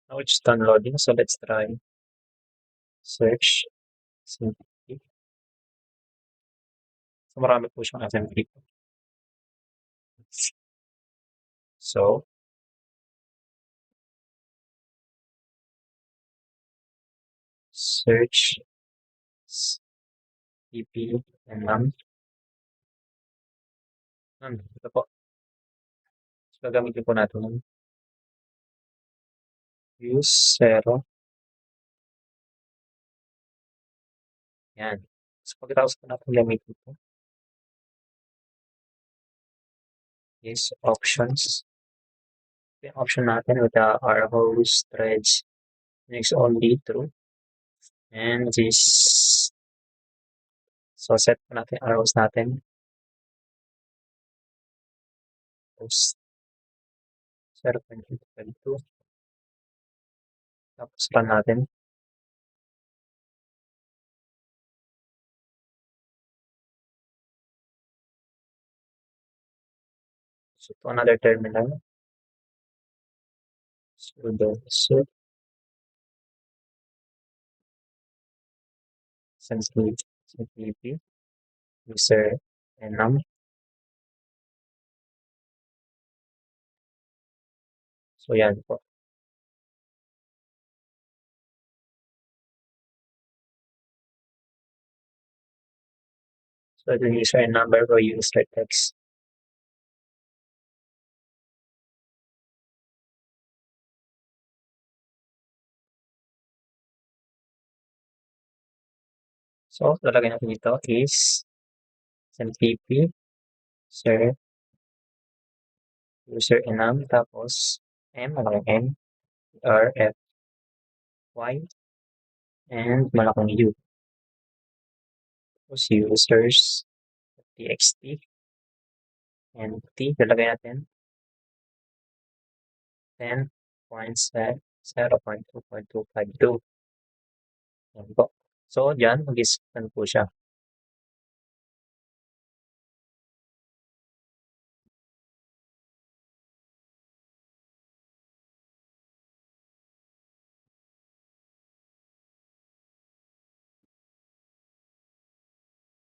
Now it's done loading. So, let's try search SMTP. So, marami po siyang SMTP. So, search TP and num. Ito po. So, gagamitin po natin yung use zero. Yan. So, pagkatapos po natin gamitin po is options. Yung option natin with the our host threads next only true. And this, so set po natin arrows natin. Host 0.2. Tapos run natin. So, to another terminal. Sudo sudo simplicity user enum. So, yan po. So, the user number or user text. So, lalagay natin dito is SMTP user enum tapos malaking M, R, F, Y, and malaking U. Tapos users, txt, and T, lalagay natin 10.0.2.252. Yan po. So, dyan, mag-scan po siya.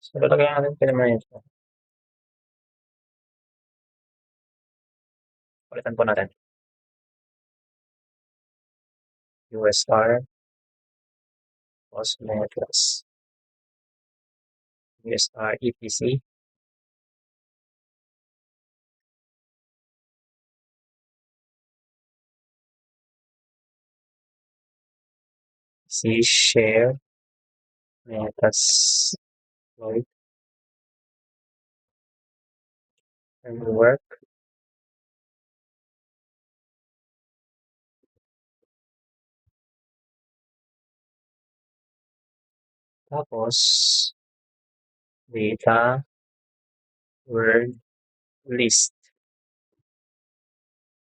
So, lalagay natin pa naman ito. Palitan po natin. USR, Cosmetas, USR, EPC, C share, metas, Lloyd, and work. Tapos, data, word, list.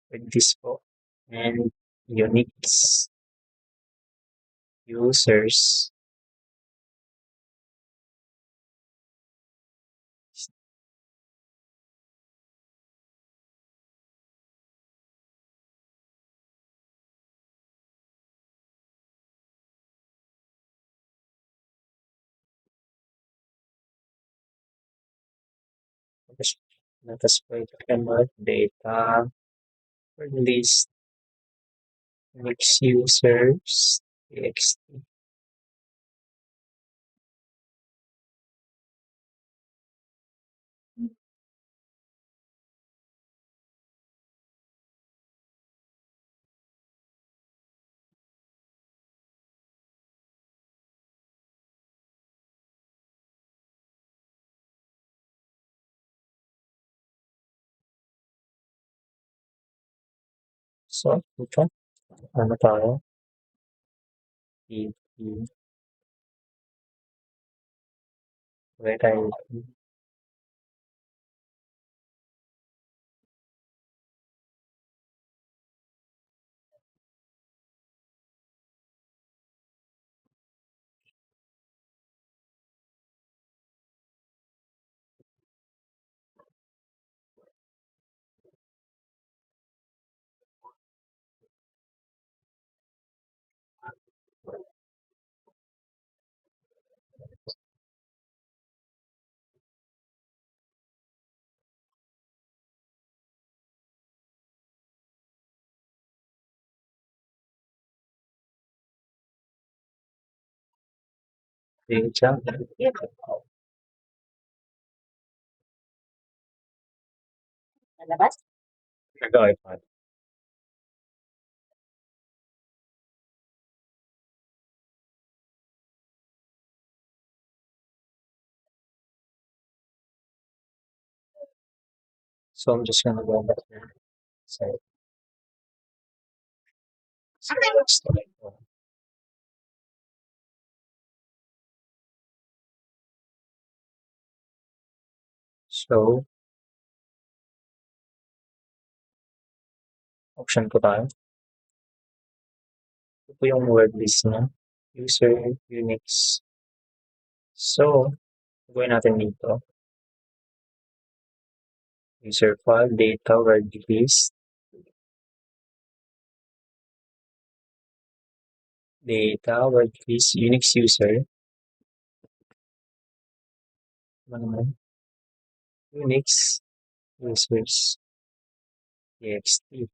With this po. And uniques, users, tapos po ito convert data, word list, mix users, txt. So, ito, ano tayo? Where tayo? Data, Nag-iPad. So I'm just gonna go back here. So select all. So option ko tayo. Ito po yung word list niya. User, Unix. So, gawin natin dito. User file, data, word list. Data, word list, Unix user. Ano naman? Unix users. txt.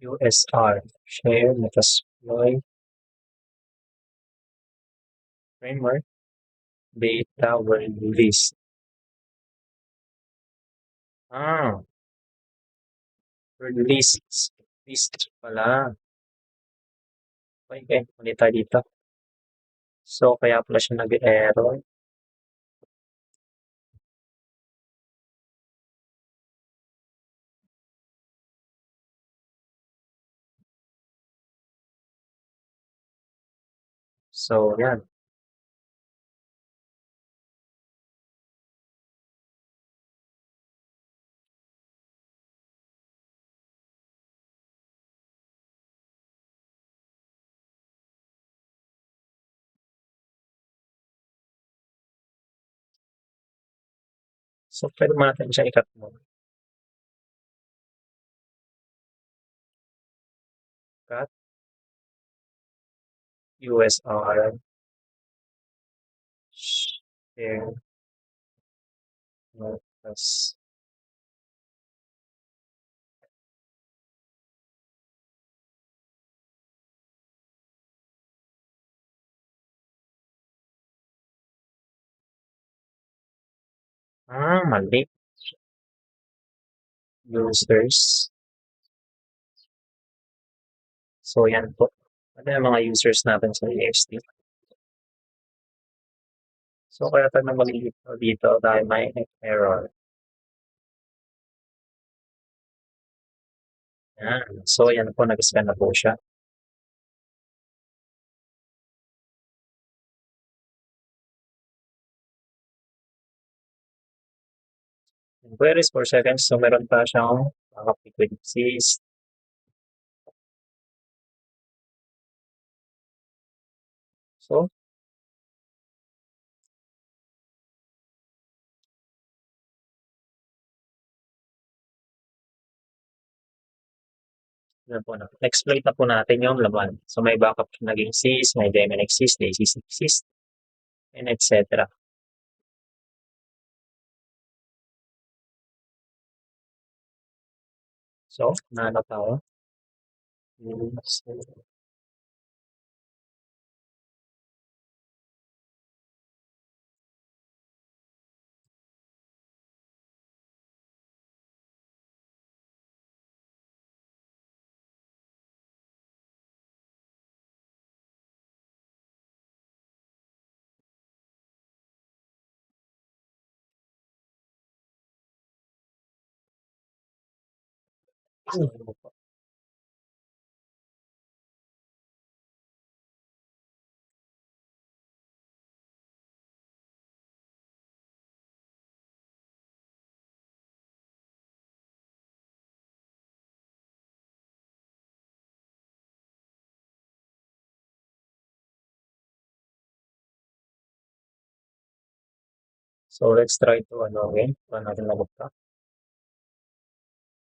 USR. Share, Metasploit, framework, data, word list. Ah, word lists. List pala. Okay, ulit tayo dito. So, kaya pala siya nag-error. So, yan. So, pwede mo natin siya ikat mo. Cut USR share plus mali. Users. So, yan po. Ano yung mga users natin sa EXT? So, kaya tayo na dito dahil may error. Yan. So, yan po, nag-scan na po siya. Queries for seconds. So, meron pa siyang mga frequencies. So, yan po na. Exploit na po natin yung laman. So, may backup naging sys, may daemon exist, daisy exist, and etc. So, nahanap tayo. So, let's try to again. Run natin na bukta.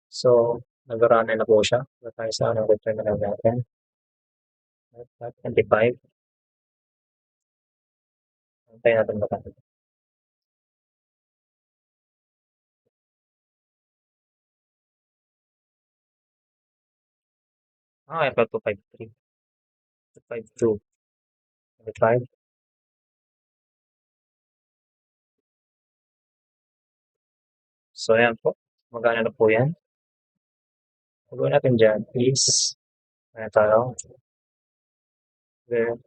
So, nag-run na po siya. Wala tayo sa return na lang natin. 25. Antayin natin baka. April 253. 252. 25. So, ayan po. Magana na po yan. Gagawin natin dyan is, ano tayo? There.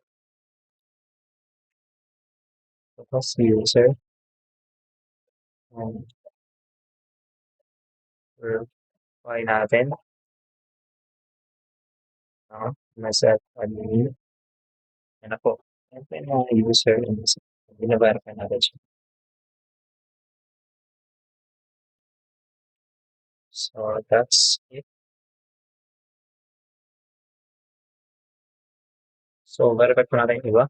Tapos user. Um, verify natin. Nasa admin. Yan na po. Yan po yung mga user. Binaverify natin siya. So, that's it. So, verify po natin yung iba.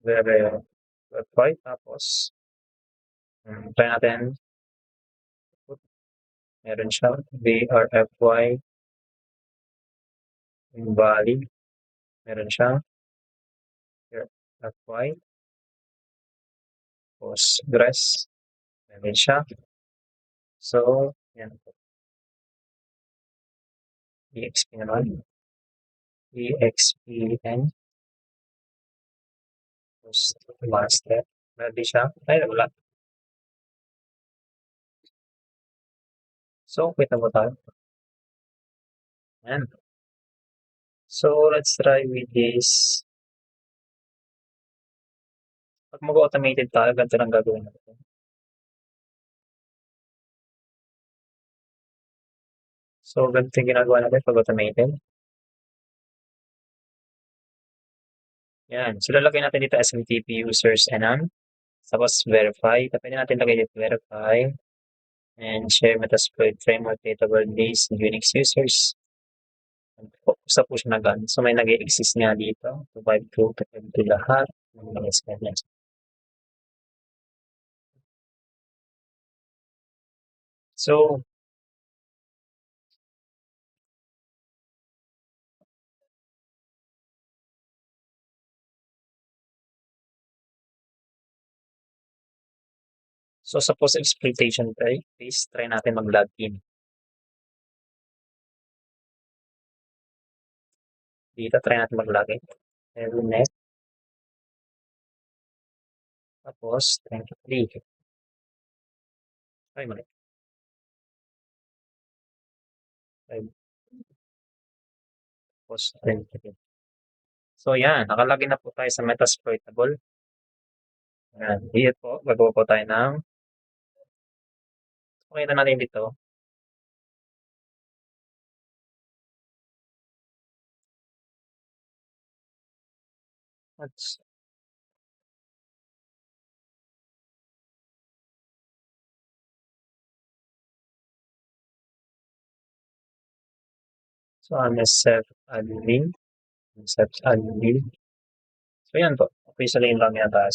Verify. Tapos, try natin. Meron siya. VRFY. Invalid. Meron siya. VRFY. Postgres. Meron siya. So, yan po. EXP naman. EXPN. Postmaster. Meron din siya. Ay, wala. So, quit na po tayo. Ayan. So, let's try with this. Pag mag-automated tayo, ganito lang gagawin natin. So, ganito yung ginagawa natin pag automated. Yan. So, lalagay natin dito SMTP users enum. Tapos, verify. Pwede natin lagay dito verify. And share Metasploit framework database based Unix users. Basta po siya na gan. So, may nag-exist nga dito. Provide to lahat. So, sa post-exploitation phase, try natin mag-login. Dito, try natin mag-login. Net. Tapos, 23. Ay, mali. Tapos, 23. So, yan. Nakalagin na po tayo sa Metasploitable. Yan. Dito po, gagawa po tayo ng pakita natin dito. So, self admin. So, yan po. Officially in lang yata.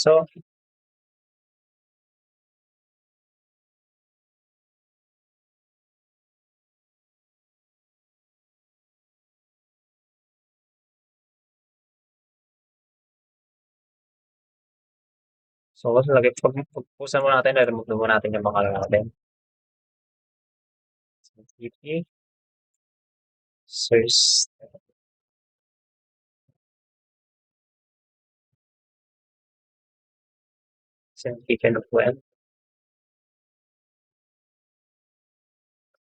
So, lagi, pag-pusan mo natin, remove mo natin yung pangalan natin. TP. Search. Certificate of web.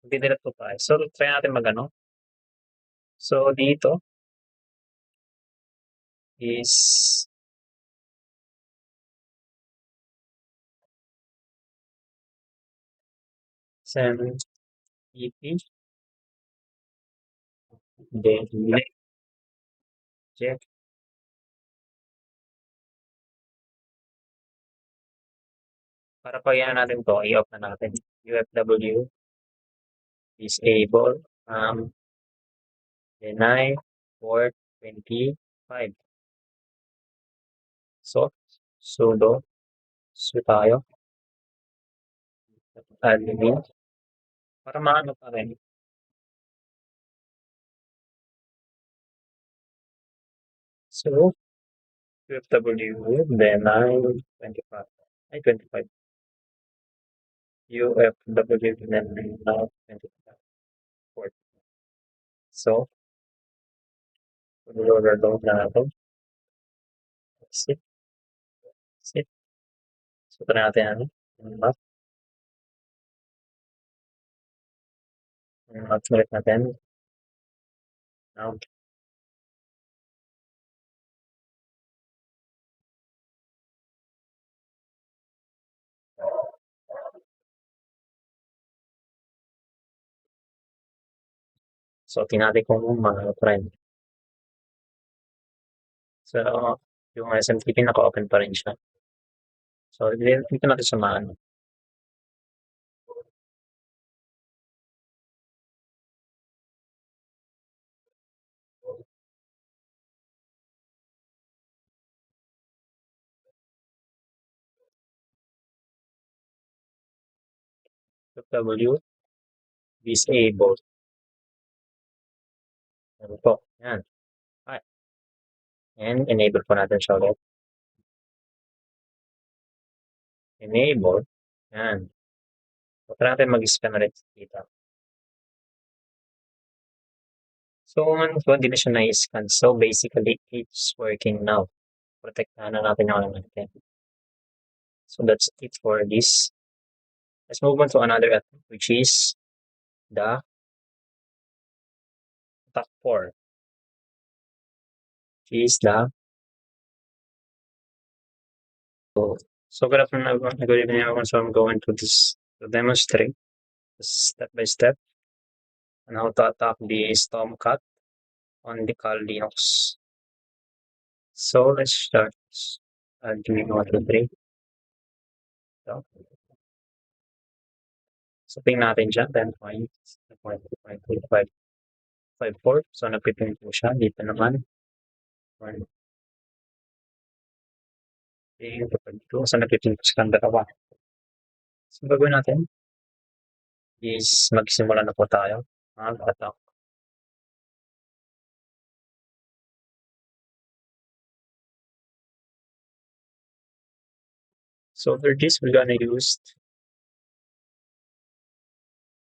Hindi po tayo. So, try natin mag-ano. So, dito is send EP. Then, check. Para pag yan natin to, i-off na natin. UFW disable deny port 25. So, sudo tayo. Admin. Para maano pa rin. So, UFW deny 25. Ay, 25. UFW deny 25. Port. So, overload na natin. Sit. So, ito na natin ano. Map. Map ulit natin. Now, so, tinatay ko mga friend. So, yung SMTP naka-open pa rin siya. So, dito natin samahan. W, disable. Ano po? Yan. Ay. And enable po natin siya ulit. Enable. Yan. So, try natin mag-scan ulit dito. So, ano po, hindi na siya na-scan. So, basically, it's working now. Protektahan na natin yung ano natin. So, that's it for this. Let's move on to another app, which is the attack 4, which is the so good afternoon everyone, good evening everyone. So I'm going to demonstrate step by step on how to attack the Stormcat on the Kali Linux. So let's start. Give me 1, 2, 3. So, so ping natin dyan, 10.554. So napiping po siya. Dito naman, 1, 3, 2. So napiping po silang dalawa. So gagawin natin is magsimula na po tayo mag-attack. So for this, we're gonna use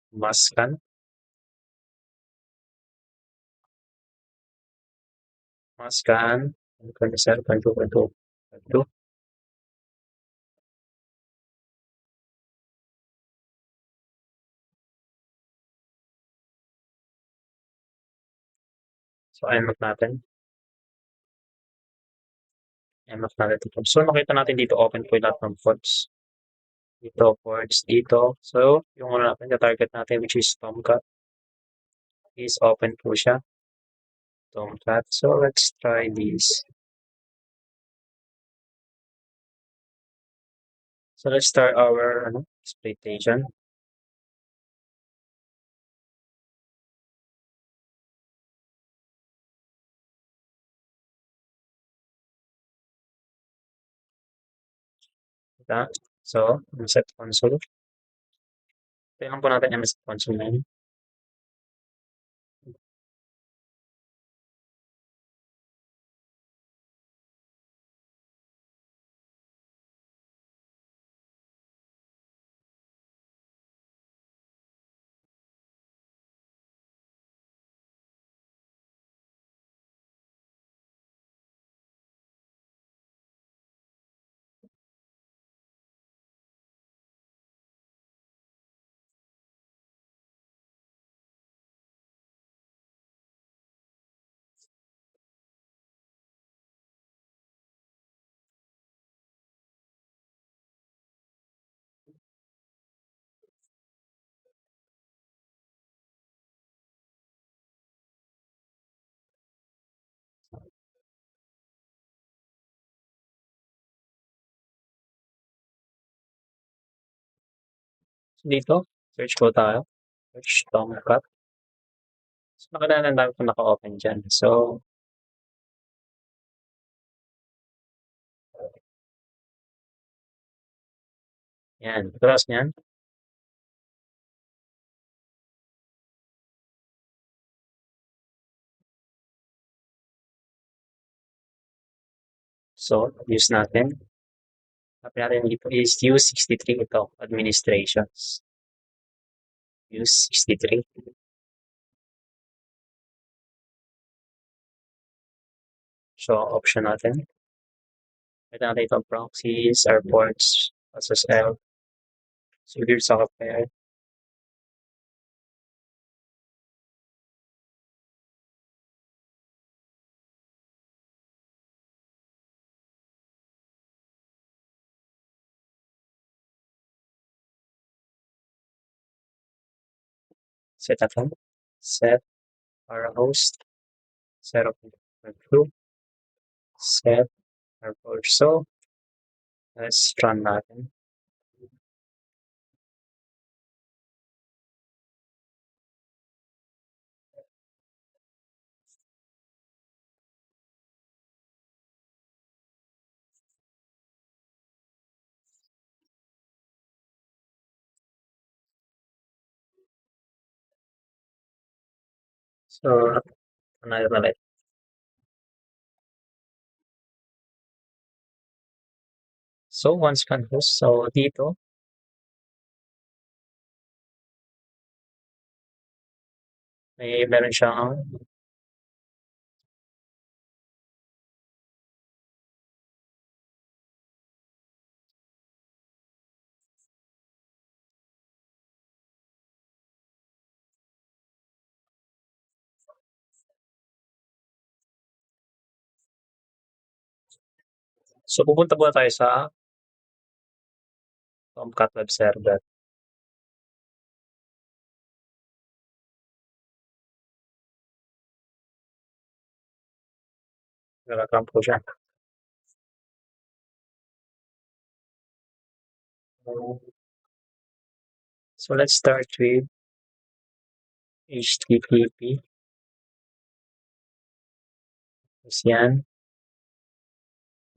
Mascan. Mascan 27.2.2.2. So IMAP natin. IMAP natin ito. So makita natin dito open po yung lahat ng ports. Dito ports dito. So yung ano natin, the target natin which is Tomcat is open po siya. Tomcat. So let's try this. So let's start our exploitation. So, set console. Tingnan po natin yung set console na yun. So dito, search po tayo. Search Tomcat. So nakita na dami ko naka-open dyan. So, yan. Pagkatapos niyan, so use natin. Sabi natin dito is use 63 ito, administrations. Use 63. So, option natin. Ito natin itong proxies, airports, SSL. So here's our pair. Set natin. Set our host. Set up our group. Set our port. So let's run natin. So another ulit. So once can host. So dito, meron siyang so pupunta muna tayo sa Tomcat web server. Welcome po siya. So let's start with HTTP. Tapos yan.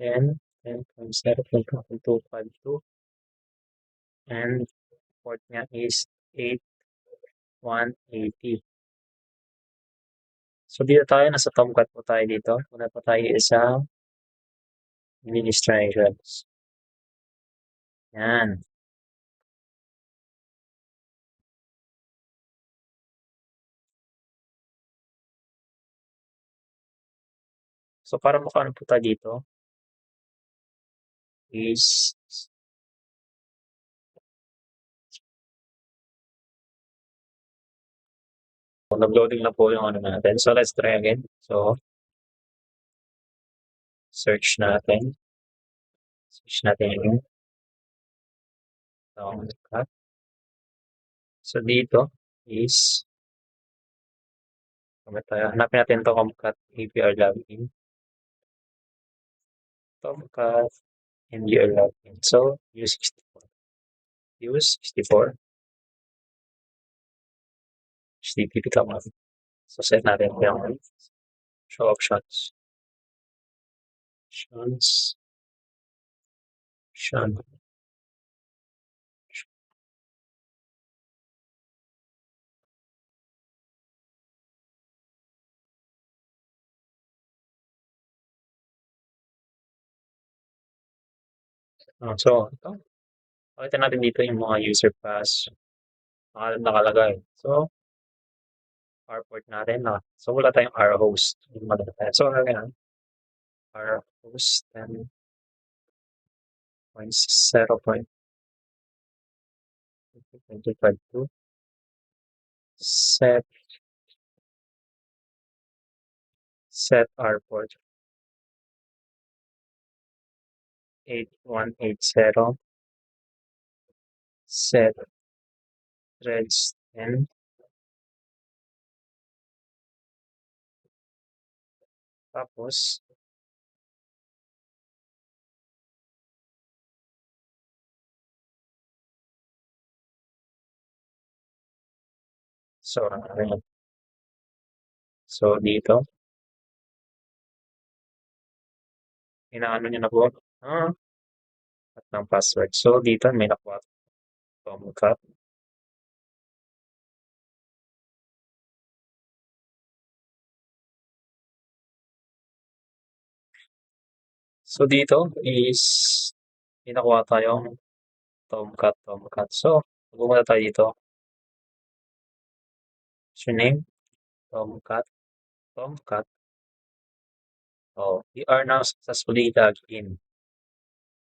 10.0.252 and port niya is 8180. So dito tayo, nasa Tomcat po tayo dito. Una po tayo sa administrations. Yan. So para makaano po tayo dito is nag-loading na po yung ano natin. So let's try again. So search natin. Search natin yung Tomcat. So dito is hanapin natin ito Tomcat APR login. Tomcat NGR login. So use 64. Use 64. HTTP command. So set natin yung show options. Options. Option. So ito. Pakita natin dito yung mga user pass nakalagay. So our port natin na. So wala tayong our host. So ano our host 10.0.252 set our port 8180 set threads 10 tapos so so dito inaano niya na po at ng password. So dito may nakuha Tomcat. So dito is may nakuha tayong Tomcat. So pumunta tayo dito. What's your name? Tomcat. Oh, we are now successfully logged in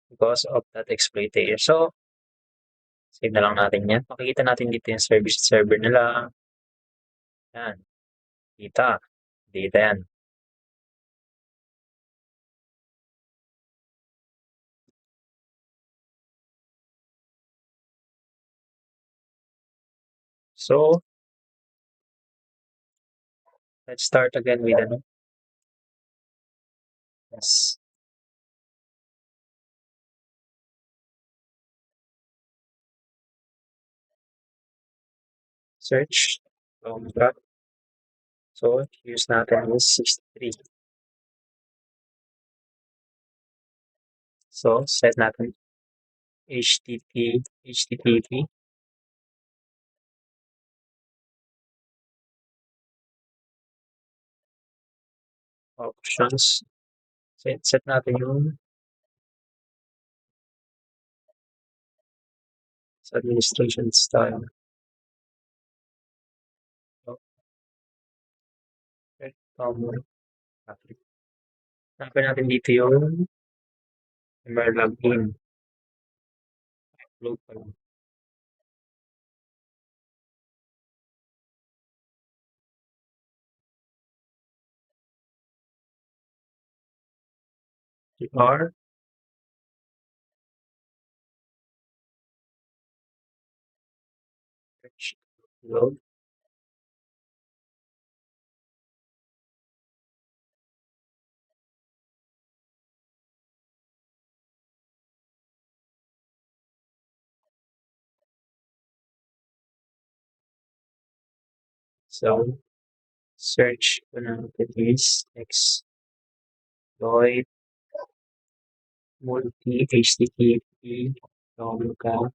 because of that exploitation. So Save na lang natin yan. Makikita natin dito yung service server nila. Yan. Kita. Data yan. So, let's start again with ano. Yes. Search. Tomcat. So, use natin is 63. So, set natin HTTP options. Set natin yung sa administration style. So, Hanapin natin dito yung MR login. Upload pa lang. GR. Load. So, search ko natin is exploit multi-HTTP Tomcat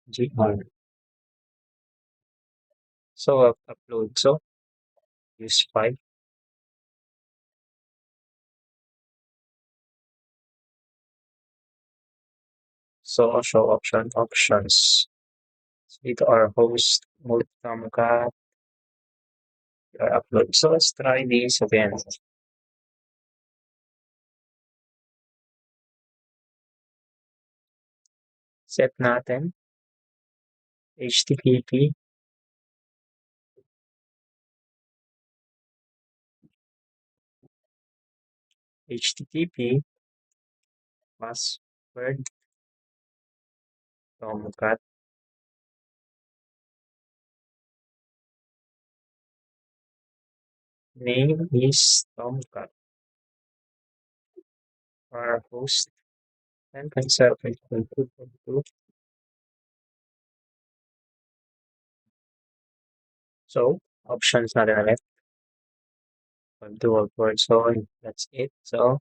GR. So, upload. So, use 5. So, show options. So, dito are host, multi-Tomcat, upload. So, let's try this again. Set natin HTTP password Tomcat name is Tomcat. Our host and concept is 2.2. So, options natin ulit. 1, 2, 4. So, that's it. So,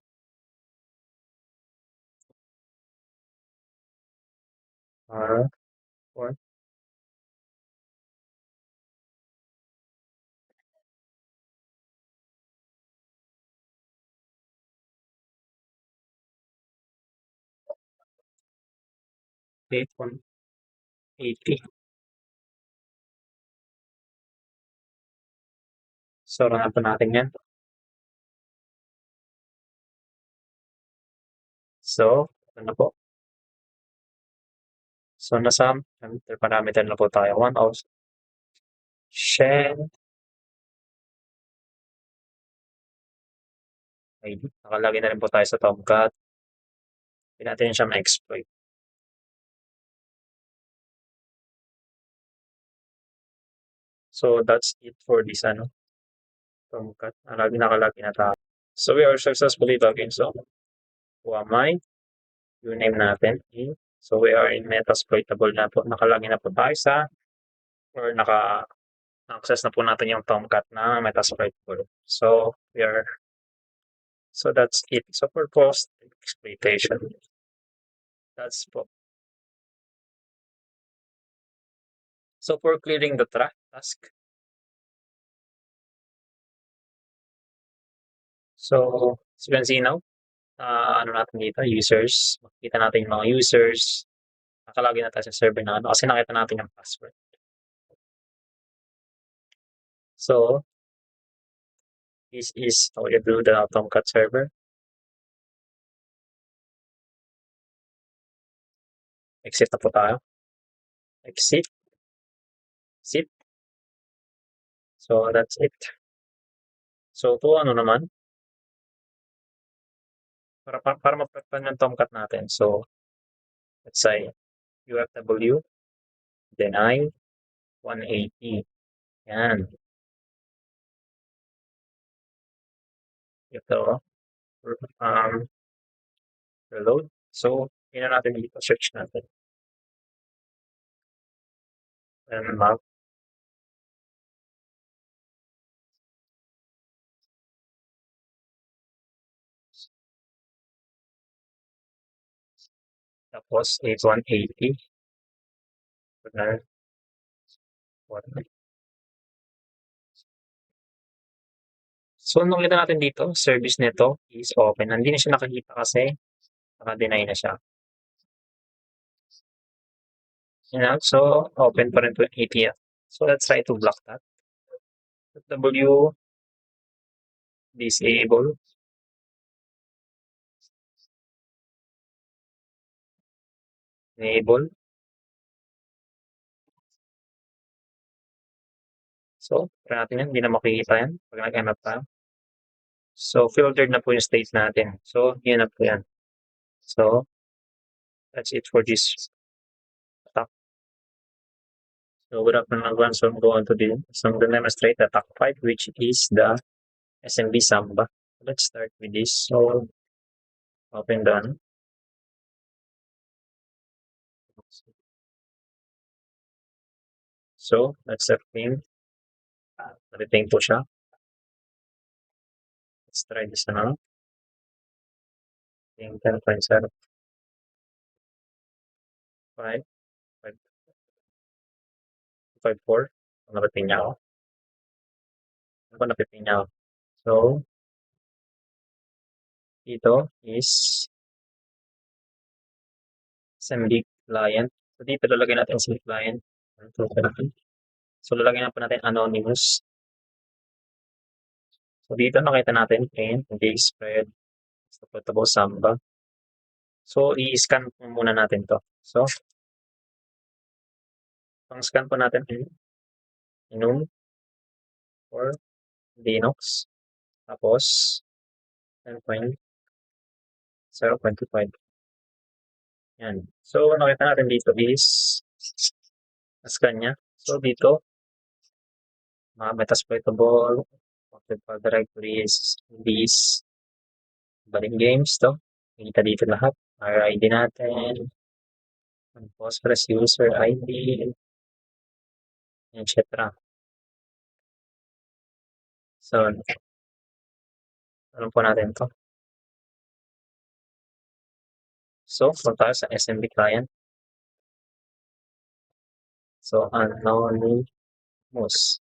R 4. Date 180. So, run po natin yan. So, ano po? So, nasa enter parameter na po tayo. 1 of shell ID. Nakalagay na rin po tayo sa Tomcat. Hindi natin siya ma-exploit. So, that's it for this Tomcat. Nakalagay na tayo. So, we are successfully logged in. So, who am I? Yung name natin. So, we are in Metasploitable na po. Nakalagay na po tayo or naka-access na po natin yung Tomcat na Metasploitable. So, that's it. So, for post exploitation, that's po. So, for clearing the task, so, as you can see now, ano natin dito, users. Makikita natin yung mga users. Nakalagay na tayo sa server na kasi nakita natin yung password. So, this is how you do the Tomcat server. Exit na po tayo. Exit. Exit. So, that's it. So, to ano naman, para mapagpan yung tomcat natin. So, let's say, UFW, then I, 180. Yan. Ito, reload. So, yun na natin dito, search natin. And map. Tapos, 180. So, nung kita natin dito, service nito is open. Hindi na siya nakikita kasi naka-deny na siya. Yan, so, open pa rin to API. So, let's try to block that. W, disable. Enable. So, try natin yan. Hindi na makikita yan pag nag-map tayo. So, filtered na po yung state natin. So, yun na po yan. So, that's it for this attack. So, without further ado, so I'm going to demonstrate attack 5, which is the SMB Samba. Let's start with this. So, open done. So, that's the thing. Nariting po siya. Let's try this na. 10.0. 5, 5.4. Narating niya ako. Ako napiting niya ako. So, ito is SMB client. So, dito lalagyan natin SMB client. So, lalagyan na po natin anonymous. So, dito nakita natin print, hindi spread, supportable Samba. So, i-scan po muna natin to. So, pang-scan po natin enum or Linux. Tapos, 10.0.25. Yan. So, nakita natin dito is scan niya. So, dito, mga metasploitable, active file directories, these, baling games to. Kita dito lahat. RID natin, Phosphorus user ID, etc. So, ano po natin to? So, punta tayo sa SMB client. So, anonymous.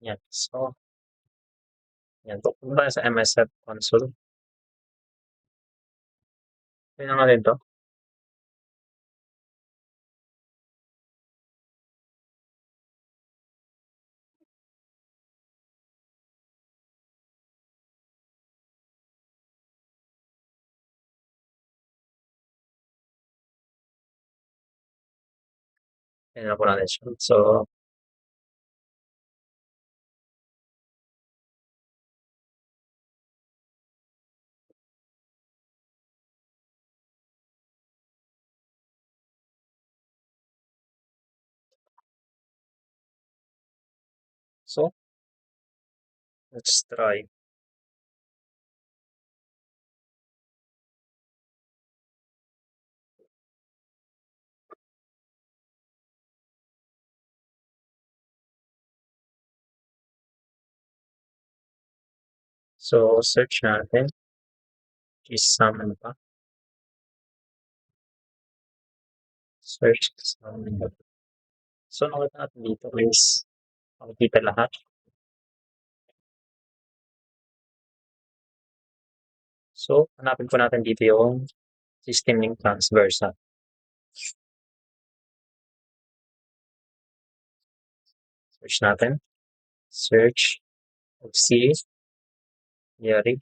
Yan. So, yan. Punta tayo sa MSF console. Tingnan natin to. Tingnan po natin siya. So, let's try. So, search natin. Is summon pa. Search summon. So, nakita natin dito is makikita lahat. So, hanapin po natin dito yung system link transversal. Search natin. Search. C. Yari.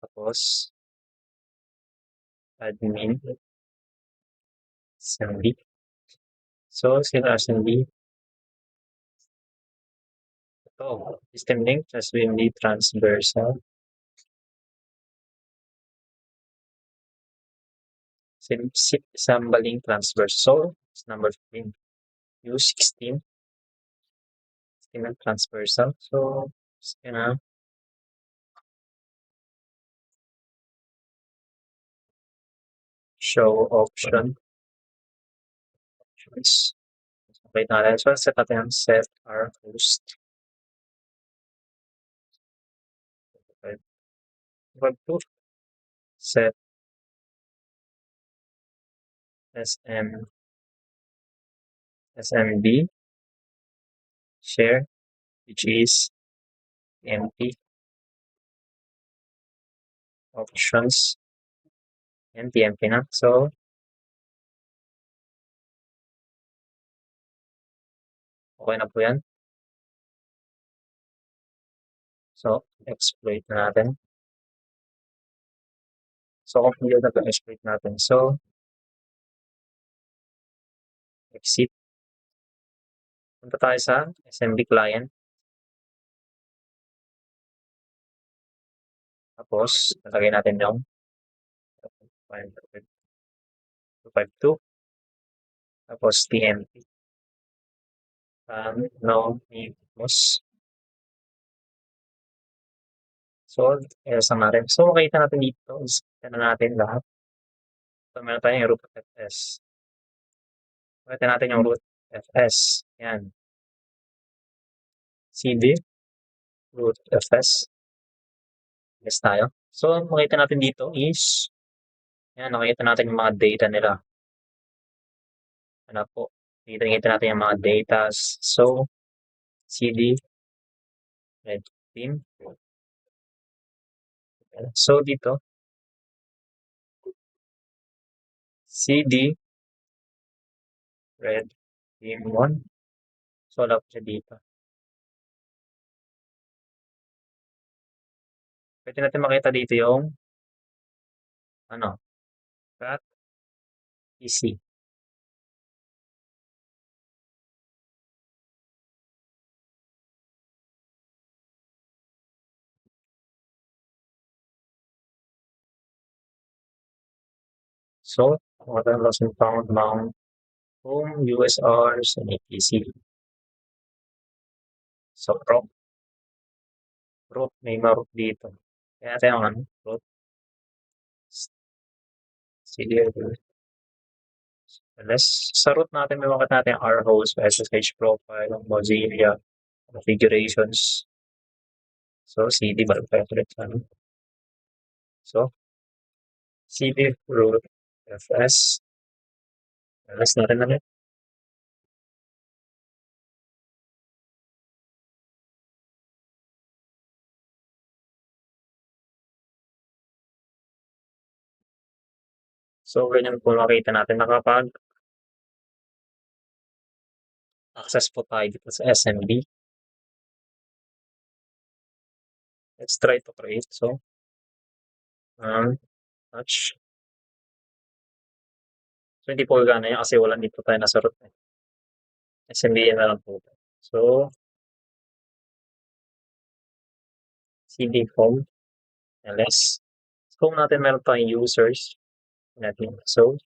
Tapos, admin, assembly. So, sila assembly. Ito, system link, assembly, transversal. Assembling transversal. It's number 15. Use 16. 16 ang transversal. So, yun show options. Wait natin. So, set natin ang set our host. Web2. Set SMB share, which is empty options and empty na. So, okay na po yan. So, exploit na natin. So, completed na ito, exploit natin. So, exit. Punta tayo sa SMB client. Tapos, nalagay natin yung 252. Tapos, TMP. No need most. So, sa natin. So, makita natin dito. Isa na natin lahat. So, meron tayong root fs. Makita natin yung root fs. Yan. cd root fs. Yes tayo. So, makita natin dito is yan, nakita natin yung mga data nila. Ano po? Nakita natin yung mga data. So, cd red team. So, dito cd red team 1. So, wala po siya dito. Pwede natin makita dito yung cat PC. So, what are lost and found among home USRs and APC? So, root, may ma-root dito. Kaya natin ang root. CD sa root natin, may makita natin ang rhost, SSH profile, Mozilla, configurations. So, CD, balik tayo ulit sa So, CD root fs. LS natin ulit. So, ganyan po makita natin nakapag access po tayo dito sa SMB. Let's try to create. So, touch. So, hindi po gana yan kasi wala dito tayo nasa root. SMB na lang po. So, cd home, ls. So, home natin meron tayong users. Natin. So,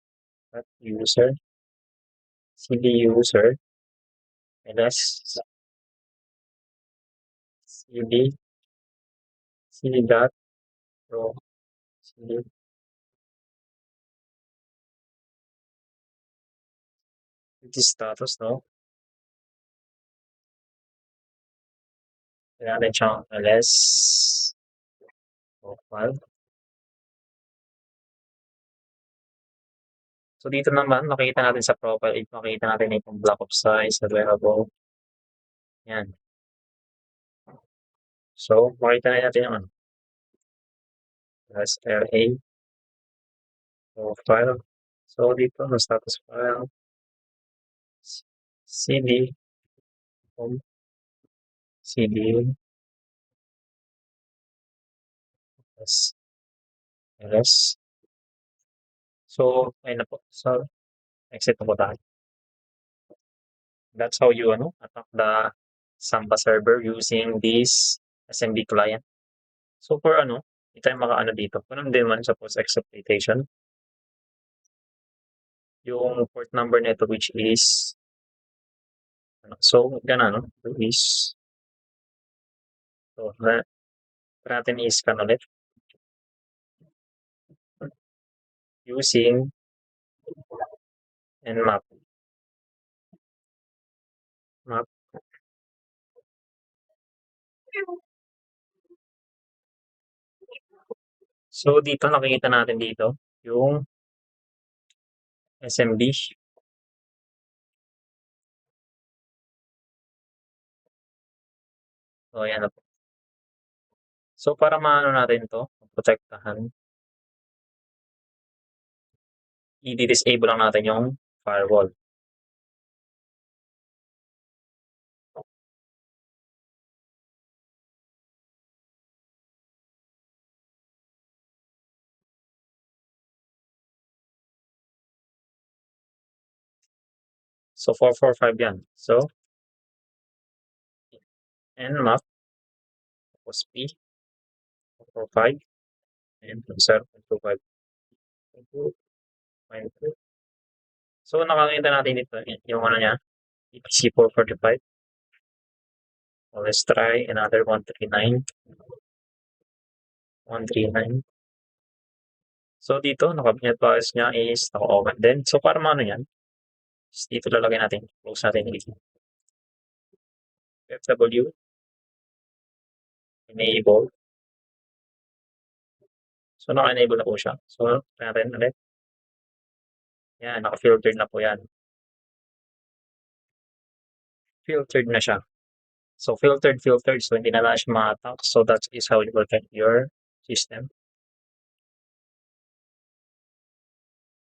user, cd user, ls, cd dot row, cd status, no? Kaya natin siyang ls profile. So, dito naman, makita natin sa profile, makita natin itong block of size, available. Yan. So, makita na natin yung SRA profile. So, dito, no status file, cd home, cd ls, So, ayun na po. So, exit na po tayo. That's how you attack the Samba server using this SMB client. So, for hindi tayo makaano dito. Ganun din man sa post exploitation. Yung port number nito which is so, ganun, is so, natin i-scan ulit using nmap. Map. So, dito nakikita natin dito yung SMB. So, ayan na po. So, para maano natin to, protektahan, i-disable lang natin yung firewall. So, 445 yan. So, nmap, tapos p, 445, and 0.25. So, nakakita natin dito yung niya, EPC 445. So, let's try another 139. 139. So, dito, naka-net bias niya is naka-open din. So, para maano yan, dito lalagay natin, close natin dito. FW, enable. So, naka-enable na po siya. So, natin ulit. Yan, naka-filtered na po yan. Filtered na siya. So, filtered. So, hindi na lang siya ma-attack. So, that is how you protect your system.